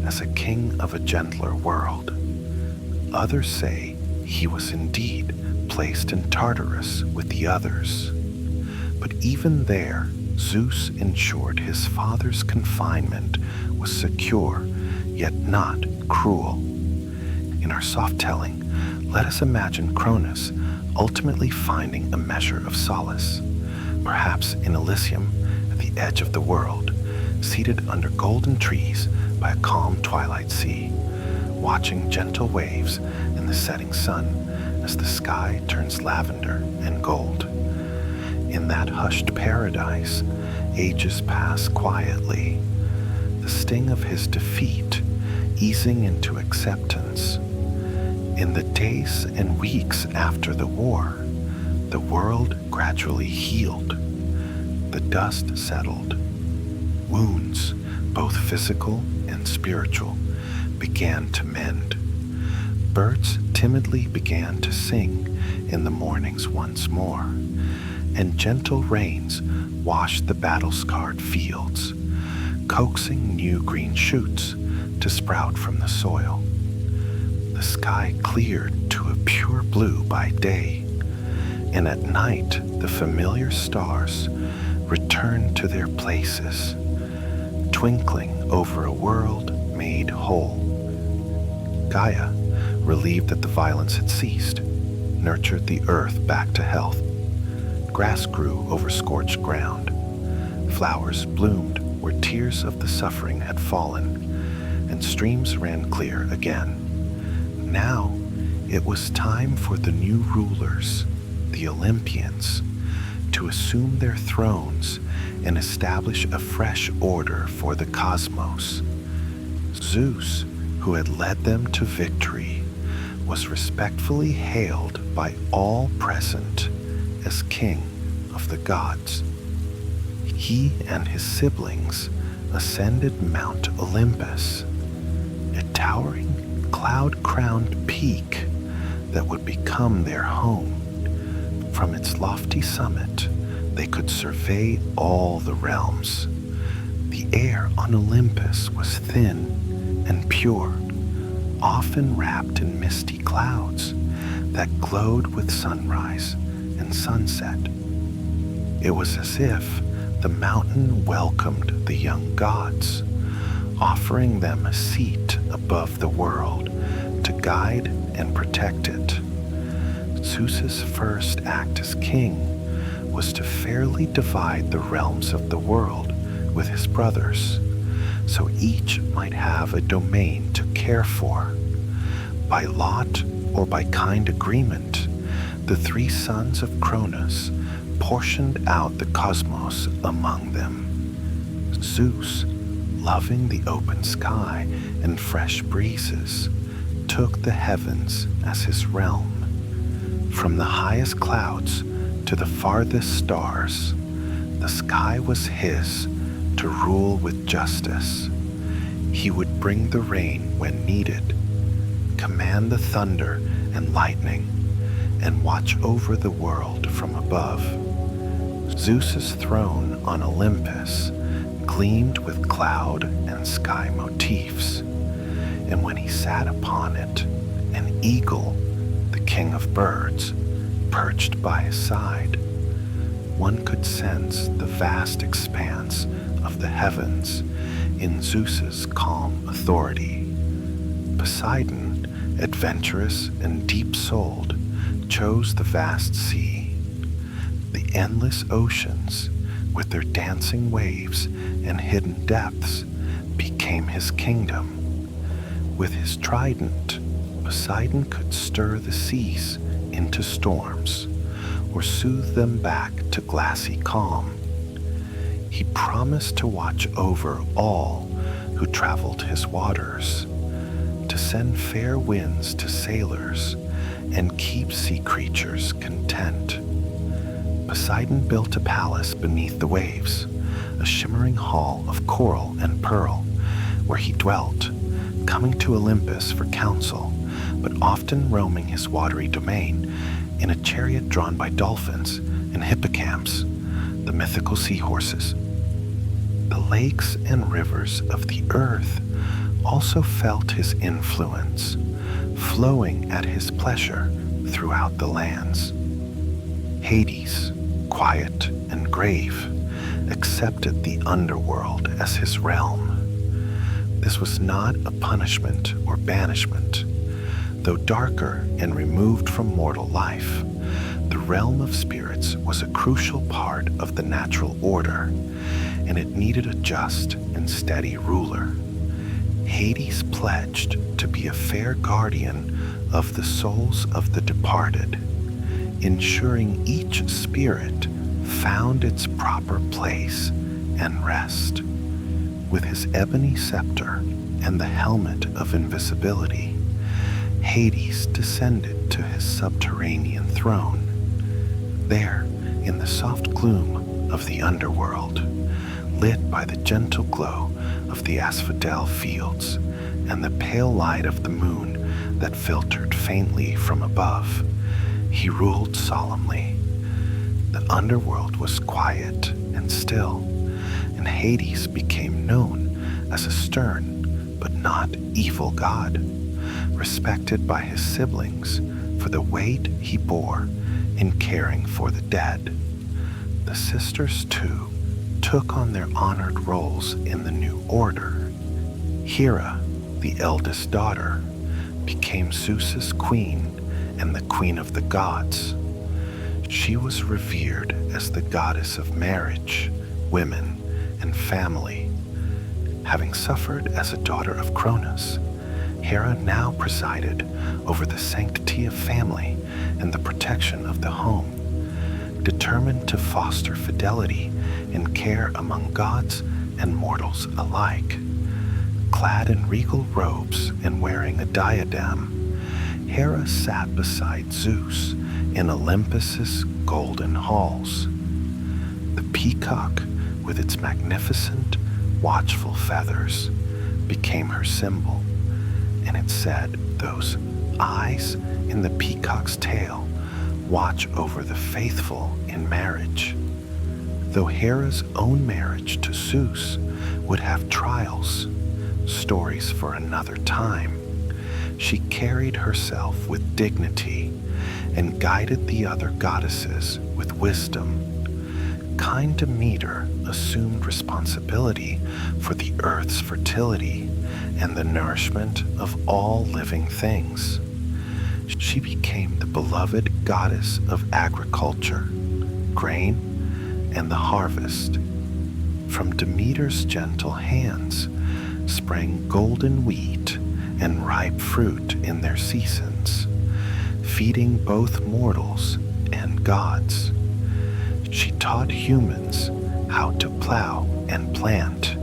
as a king of a gentler world. Others say he was indeed placed in Tartarus with the others. But even there, Zeus ensured his father's confinement was secure, yet not cruel. In our soft telling, let us imagine Cronus ultimately finding a measure of solace, perhaps in Elysium at the edge of the world, seated under golden trees by a calm twilight sea, watching gentle waves and the setting sun as the sky turns lavender and gold. In that hushed paradise, ages pass quietly, the sting of his defeat easing into acceptance. In the days and weeks after the war, the world gradually healed. The dust settled. Wounds, both physical and spiritual, began to mend. Birds timidly began to sing in the mornings once more, and gentle rains washed the battle-scarred fields, coaxing new green shoots to sprout from the soil. The sky cleared to a pure blue by day, and at night the familiar stars returned to their places, twinkling over a world made whole. Gaia, relieved that the violence had ceased, nurtured the earth back to health. Grass grew over scorched ground. Flowers bloomed where tears of the suffering had fallen, and streams ran clear again. Now it was time for the new rulers, the Olympians, to assume their thrones and establish a fresh order for the cosmos. Zeus, who had led them to victory, was respectfully hailed by all present as king of the gods. He and his siblings ascended Mount Olympus, a towering, cloud-crowned peak that would become their home. From its lofty summit, they could survey all the realms. The air on Olympus was thin and pure, often wrapped in misty clouds that glowed with sunrise and sunset. It was as if the mountain welcomed the young gods, offering them a seat above the world to guide and protect it. Zeus's first act as king was to fairly divide the realms of the world with his brothers, so each might have a domain to care for. By lot or by kind agreement, the three sons of Cronus portioned out the cosmos among them. Zeus, loving the open sky and fresh breezes, took the heavens as his realm. From the highest clouds to the farthest stars, the sky was his to rule with justice. He would bring the rain when needed, command the thunder and lightning, and watch over the world from above. Zeus's throne on Olympus gleamed with cloud and sky motifs, and when he sat upon it, an eagle, the king of birds, perched by his side, one could sense the vast expanse of the heavens in Zeus's calm authority. Poseidon, adventurous and deep-souled, chose the vast sea. The endless oceans, with their dancing waves and hidden depths, became his kingdom. With his trident, Poseidon could stir the seas into storms or soothe them back to glassy calm. He promised to watch over all who traveled his waters, to send fair winds to sailors and keep sea creatures content. Poseidon built a palace beneath the waves, a shimmering hall of coral and pearl, where he dwelt, coming to Olympus for counsel, but often roaming his watery domain in a chariot drawn by dolphins and hippocamps, the mythical seahorses. The lakes and rivers of the earth also felt his influence, flowing at his pleasure throughout the lands. Hades, quiet and grave, accepted the underworld as his realm. This was not a punishment or banishment. Though darker and removed from mortal life, the realm of spirits was a crucial part of the natural order, and it needed a just and steady ruler. Hades pledged to be a fair guardian of the souls of the departed, ensuring each spirit found its proper place and rest. With his ebony scepter and the helmet of invisibility, Hades descended to his subterranean throne. There, in the soft gloom of the underworld, lit by the gentle glow of the asphodel fields and the pale light of the moon that filtered faintly from above, he ruled solemnly. The underworld was quiet and still, and Hades became known as a stern but not evil god, respected by his siblings for the weight he bore in caring for the dead. The sisters, too, took on their honored roles in the new order. Hera, the eldest daughter, became Zeus's queen and the queen of the gods. She was revered as the goddess of marriage, women, and family. Having suffered as a daughter of Cronus, Hera now presided over the sanctity of family and the protection of the home, determined to foster fidelity and care among gods and mortals alike. Clad in regal robes and wearing a diadem, Hera sat beside Zeus in Olympus's golden halls. The peacock, with its magnificent, watchful feathers, became her symbol, and it said those eyes in the peacock's tail watch over the faithful in marriage. Though Hera's own marriage to Zeus would have trials, stories for another time, she carried herself with dignity and guided the other goddesses with wisdom. Kind Demeter assumed responsibility for the earth's fertility and the nourishment of all living things. She became the beloved goddess of agriculture, grain, and the harvest. From Demeter's gentle hands sprang golden wheat and ripe fruit in their seasons, feeding both mortals and gods. She taught humans how to plow and plant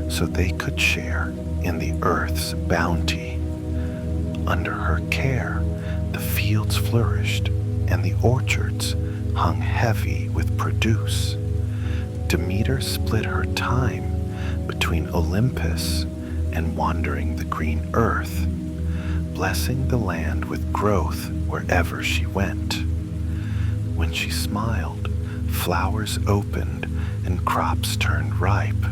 so they could share in the earth's bounty. Under her care, the fields flourished and the orchards hung heavy with produce. Demeter split her time between Olympus and wandering the green earth, blessing the land with growth wherever she went. When she smiled, flowers opened and crops turned ripe,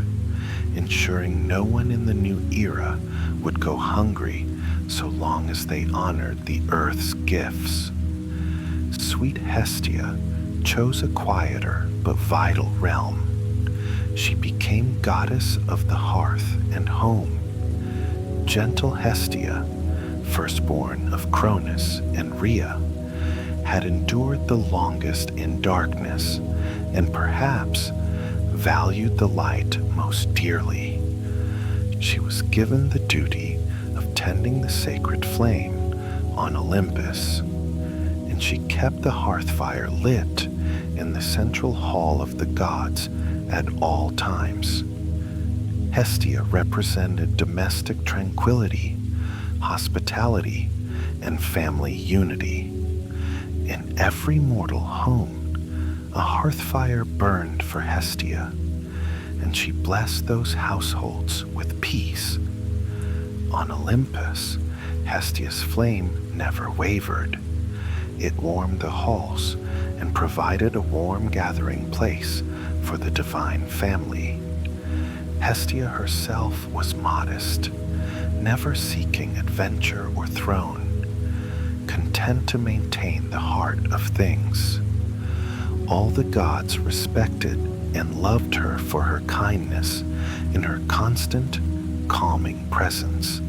ensuring no one in the new era would go hungry so long as they honored the earth's gifts. Sweet Hestia chose a quieter but vital realm. She became goddess of the hearth and home. Gentle Hestia, firstborn of Cronus and Rhea, had endured the longest in darkness and perhaps valued the light most dearly. She was given the duty of tending the sacred flame on Olympus, and she kept the hearth fire lit in the central hall of the gods at all times. Hestia represented domestic tranquility, hospitality, and family unity. In every mortal home, a hearth fire burned for Hestia, and she blessed those households with peace. On Olympus, Hestia's flame never wavered. It warmed the halls and provided a warm gathering place for the divine family. Hestia herself was modest, never seeking adventure or throne, content to maintain the heart of things. All the gods respected and loved her for her kindness in her constant, calming presence.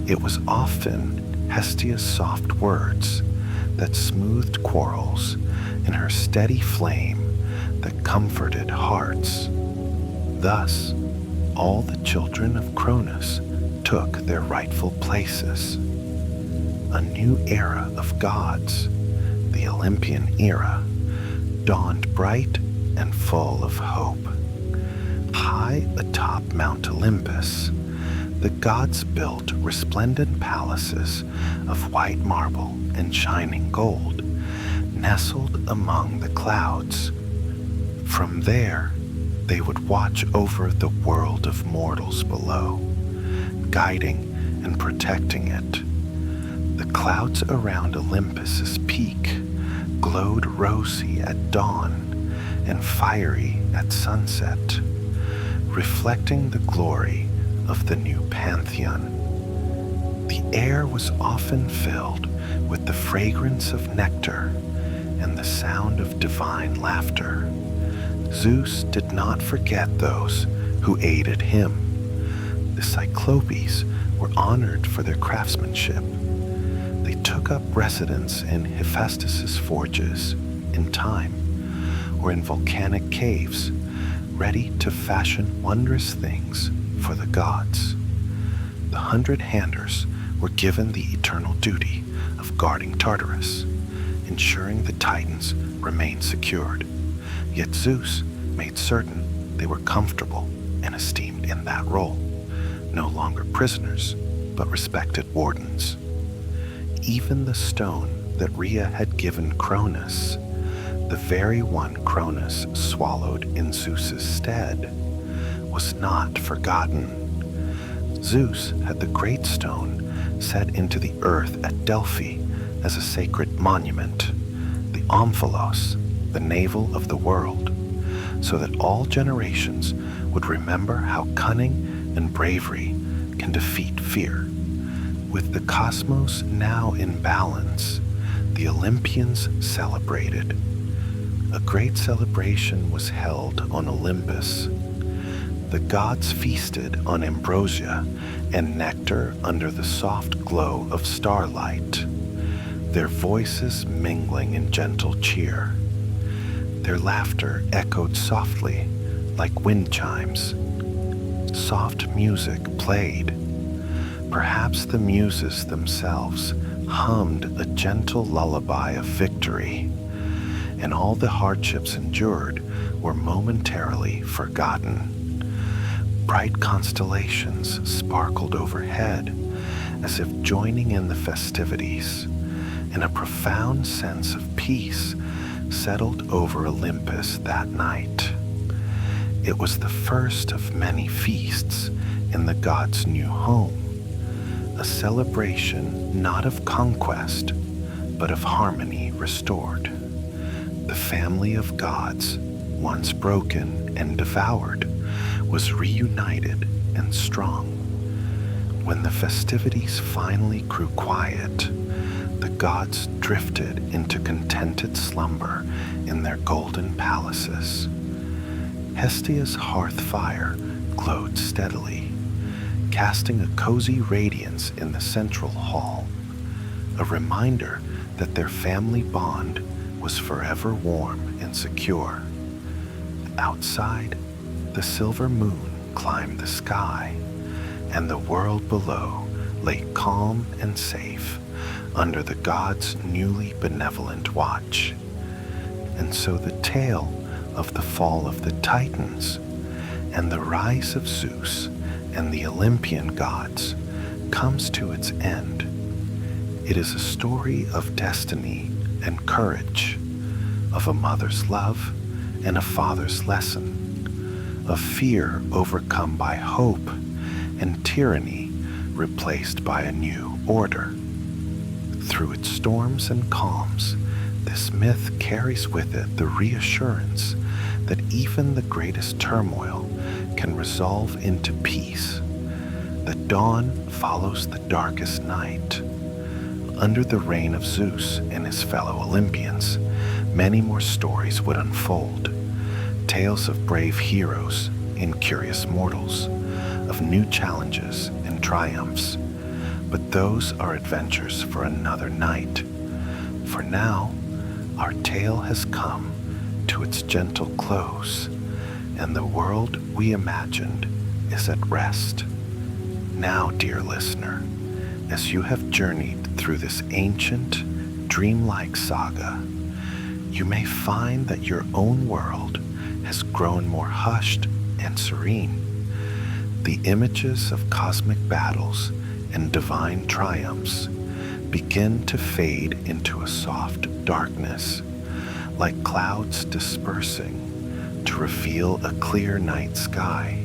It was often Hestia's soft words that smoothed quarrels and her steady flame that comforted hearts. Thus, all the children of Cronus took their rightful places. A new era of gods, the Olympian era, dawned bright and full of hope. High atop Mount Olympus, the gods built resplendent palaces of white marble and shining gold, nestled among the clouds. From there, they would watch over the world of mortals below, guiding and protecting it. The clouds around Olympus's peak glowed rosy at dawn and fiery at sunset, reflecting the glory of the new pantheon. The air was often filled with the fragrance of nectar and the sound of divine laughter. Zeus did not forget those who aided him. The Cyclopes were honored for their craftsmanship. They took up residence in Hephaestus's forges in time, or in volcanic caves, ready to fashion wondrous things for the gods. The 100-handers were given the eternal duty of guarding Tartarus, ensuring the Titans remained secured. Yet Zeus made certain they were comfortable and esteemed in that role, no longer prisoners, but respected wardens. Even the stone that Rhea had given Cronus, the very one Cronus swallowed in Zeus's stead, was not forgotten. Zeus had the great stone set into the earth at Delphi as a sacred monument, the Omphalos, the navel of the world, so that all generations would remember how cunning and bravery can defeat fear. With the cosmos now in balance, the Olympians celebrated. A great celebration was held on Olympus. The gods feasted on ambrosia and nectar under the soft glow of starlight, their voices mingling in gentle cheer. Their laughter echoed softly like wind chimes. Soft music played. Perhaps the muses themselves hummed a gentle lullaby of victory, and all the hardships endured were momentarily forgotten. Bright constellations sparkled overhead as if joining in the festivities, and a profound sense of peace settled over Olympus that night. It was the first of many feasts in the god's new home, a celebration not of conquest, but of harmony restored. The family of gods, once broken and devoured, was reunited and strong. When the festivities finally grew quiet, the gods drifted into contented slumber in their golden palaces. Hestia's hearth fire glowed steadily, casting a cozy radiance in the central hall, a reminder that their family bond was forever warm and secure. Outside, the silver moon climbed the sky, and the world below lay calm and safe under the gods' newly benevolent watch. And so the tale of the fall of the Titans and the rise of Zeus and the Olympian gods comes to its end. It is a story of destiny and courage, of a mother's love and a father's lesson, of fear overcome by hope and tyranny replaced by a new order. Through its storms and calms, this myth carries with it the reassurance that even the greatest turmoil can resolve into peace. The dawn follows the darkest night. Under the reign of Zeus and his fellow Olympians, many more stories would unfold. Tales of brave heroes and curious mortals, of new challenges and triumphs. But those are adventures for another night. For now, our tale has come to its gentle close, and the world we imagined is at rest. Now, dear listener, as you have journeyed through this ancient, dreamlike saga, you may find that your own world has grown more hushed and serene. The images of cosmic battles and divine triumphs begin to fade into a soft darkness, like clouds dispersing to reveal a clear night sky.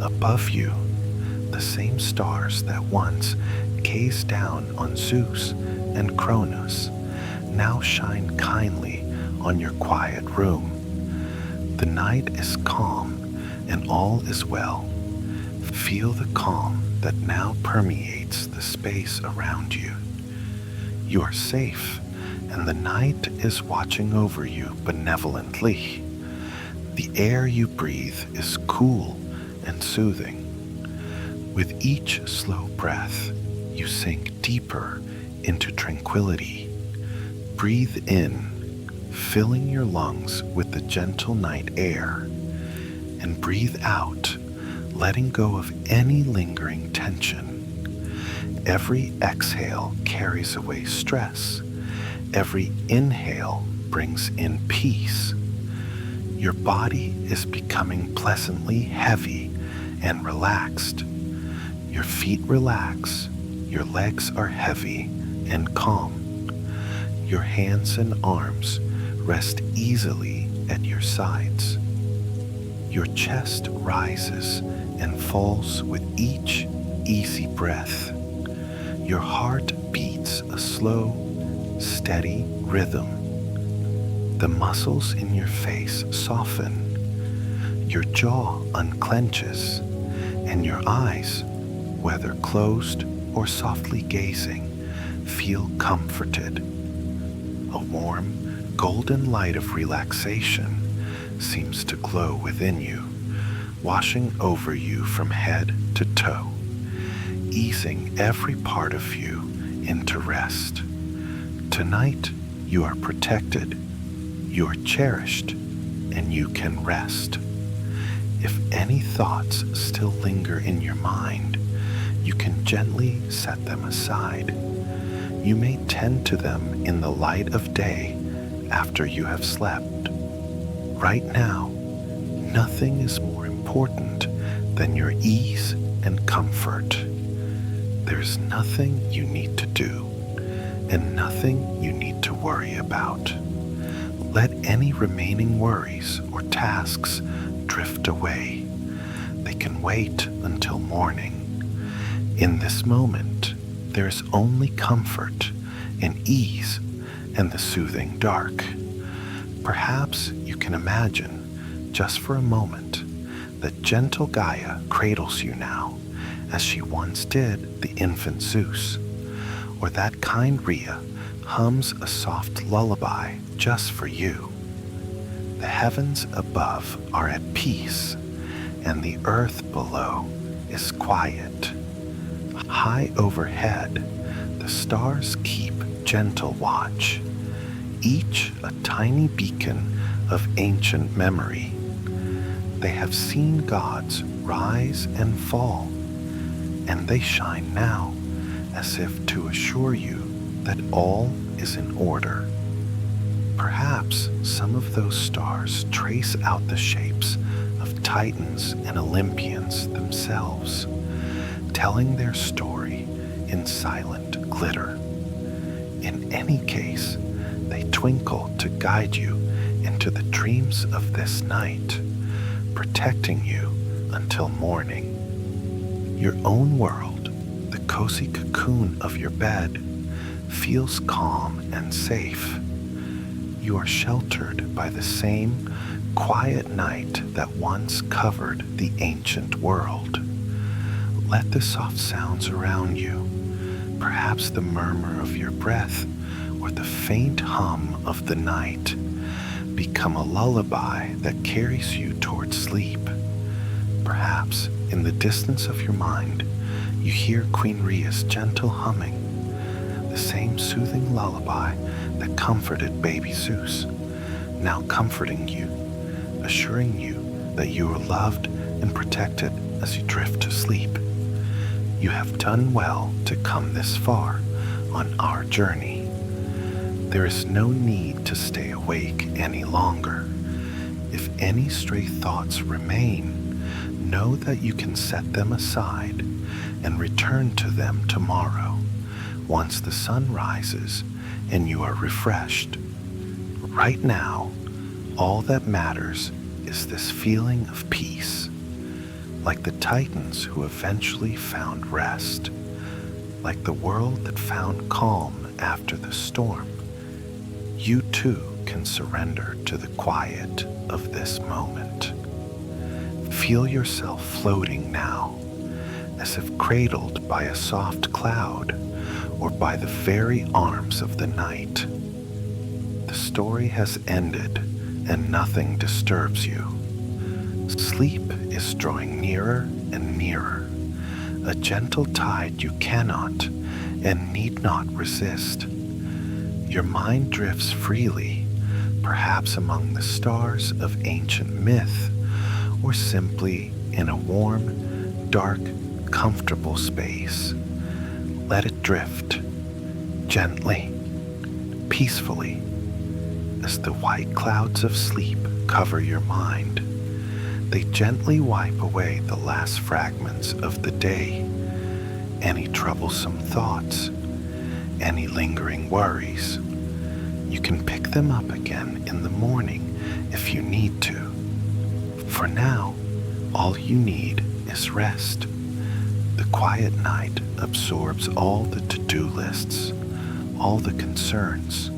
Above you, the same stars that once gazed down on Zeus and Cronus now shine kindly on your quiet room. The night is calm and all is well. Feel the calm that now permeates the space around you. You are safe, and the night is watching over you benevolently. The air you breathe is cool and soothing. With each slow breath, you sink deeper into tranquility. Breathe in, filling your lungs with the gentle night air, and breathe out, letting go of any lingering tension. Every exhale carries away stress. Every inhale brings in peace. Your body is becoming pleasantly heavy and relaxed. Your feet relax. Your legs are heavy and calm. Your hands and arms rest easily at your sides. Your chest rises and falls with each easy breath. Your heart beats a slow, steady rhythm. The muscles in your face soften. Your jaw unclenches, and your eyes, whether closed or softly gazing, feel comforted. A warm, golden light of relaxation seems to glow within you, washing over you from head to toe, easing every part of you into rest. Tonight, you are protected, you are cherished, and you can rest. If any thoughts still linger in your mind, you can gently set them aside. You may tend to them in the light of day after you have slept. Right now, nothing is more important than your ease and comfort. There's nothing you need to do and nothing you need to worry about. Let any remaining worries or tasks drift away. They can wait until morning. In this moment, there is only comfort and ease and the soothing dark. Perhaps you can imagine, just for a moment, that gentle Gaia cradles you now, as she once did the infant Zeus, or that kind Rhea hums a soft lullaby just for you. The heavens above are at peace, and the earth below is quiet. High overhead, the stars keep gentle watch, each a tiny beacon of ancient memory. They have seen gods rise and fall, and they shine now as if to assure you that all is in order. Perhaps some of those stars trace out the shapes of Titans and Olympians themselves, telling their story in silent glitter. In any case, they twinkle to guide you into the dreams of this night, protecting you until morning. Your own world, the cozy cocoon of your bed, feels calm and safe. You are sheltered by the same quiet night that once covered the ancient world. Let the soft sounds around you, perhaps the murmur of your breath or the faint hum of the night, become a lullaby that carries you toward sleep. Perhaps in the distance of your mind, you hear Queen Rhea's gentle humming, the same soothing lullaby that comforted baby Zeus, now comforting you, assuring you that you are loved and protected as you drift to sleep. You have done well to come this far on our journey. There is no need to stay awake any longer. If any stray thoughts remain, know that you can set them aside and return to them tomorrow, once the sun rises and you are refreshed. Right now, all that matters is this feeling of peace, like the Titans who eventually found rest, like the world that found calm after the storm. You too can surrender to the quiet of this moment. Feel yourself floating now, as if cradled by a soft cloud or by the very arms of the night. The story has ended and nothing disturbs you. Sleep is drawing nearer and nearer, a gentle tide you cannot and need not resist. Your mind drifts freely, perhaps among the stars of ancient myth, or simply in a warm, dark, comfortable space. Let it drift, gently, peacefully, as the white clouds of sleep cover your mind. They gently wipe away the last fragments of the day, any troublesome thoughts, any lingering worries. You can pick them up again in the morning if you need to. For now, all you need is rest. The quiet night absorbs all the to-do lists, all the concerns.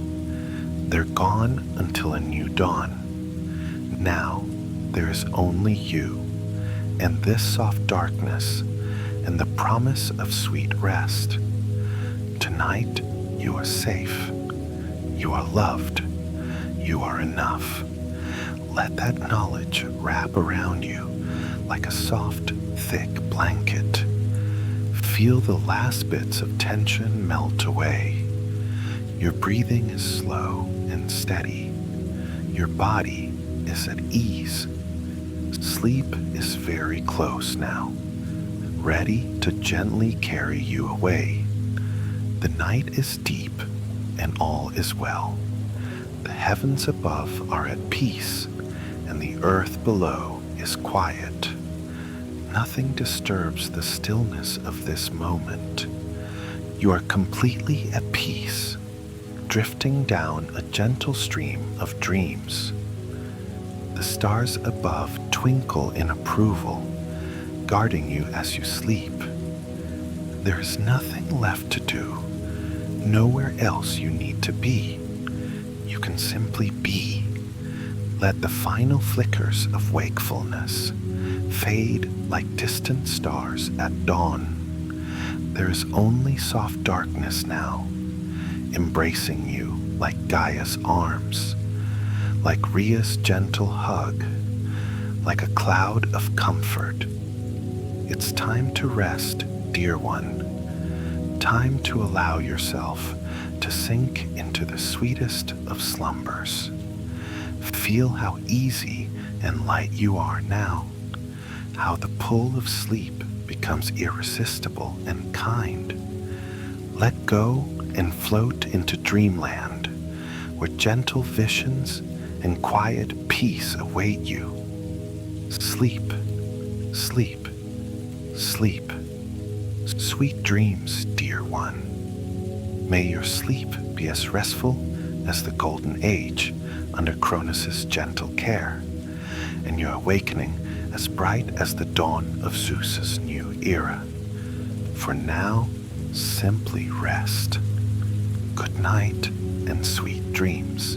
They're gone until a new dawn. Now, there is only you, and this soft darkness, and the promise of sweet rest. Tonight, you are safe. You are loved. You are enough. Let that knowledge wrap around you like a soft, thick blanket. Feel the last bits of tension melt away. Your breathing is slow and steady. Your body is at ease. Sleep is very close now, ready to gently carry you away. The night is deep and all is well. The heavens above are at peace, and the earth below is quiet. Nothing disturbs the stillness of this moment. You are completely at peace, drifting down a gentle stream of dreams. The stars above twinkle in approval, guarding you as you sleep. There is nothing left to do, nowhere else you need to be. You can simply be. Let the final flickers of wakefulness fade like distant stars at dawn. There is only soft darkness now, embracing you like Gaia's arms, like Rhea's gentle hug, like a cloud of comfort. It's time to rest, dear one. Time to allow yourself to sink into the sweetest of slumbers. Feel how easy and light you are now, how the pull of sleep becomes irresistible and kind. Let go and float into dreamland, where gentle visions and quiet peace await you. Sleep, sleep, sleep. Sweet dreams, dear one. May your sleep be as restful as the Golden Age under Cronus's gentle care, and your awakening as bright as the dawn of Zeus's new era. For now, simply rest. Good night and sweet dreams.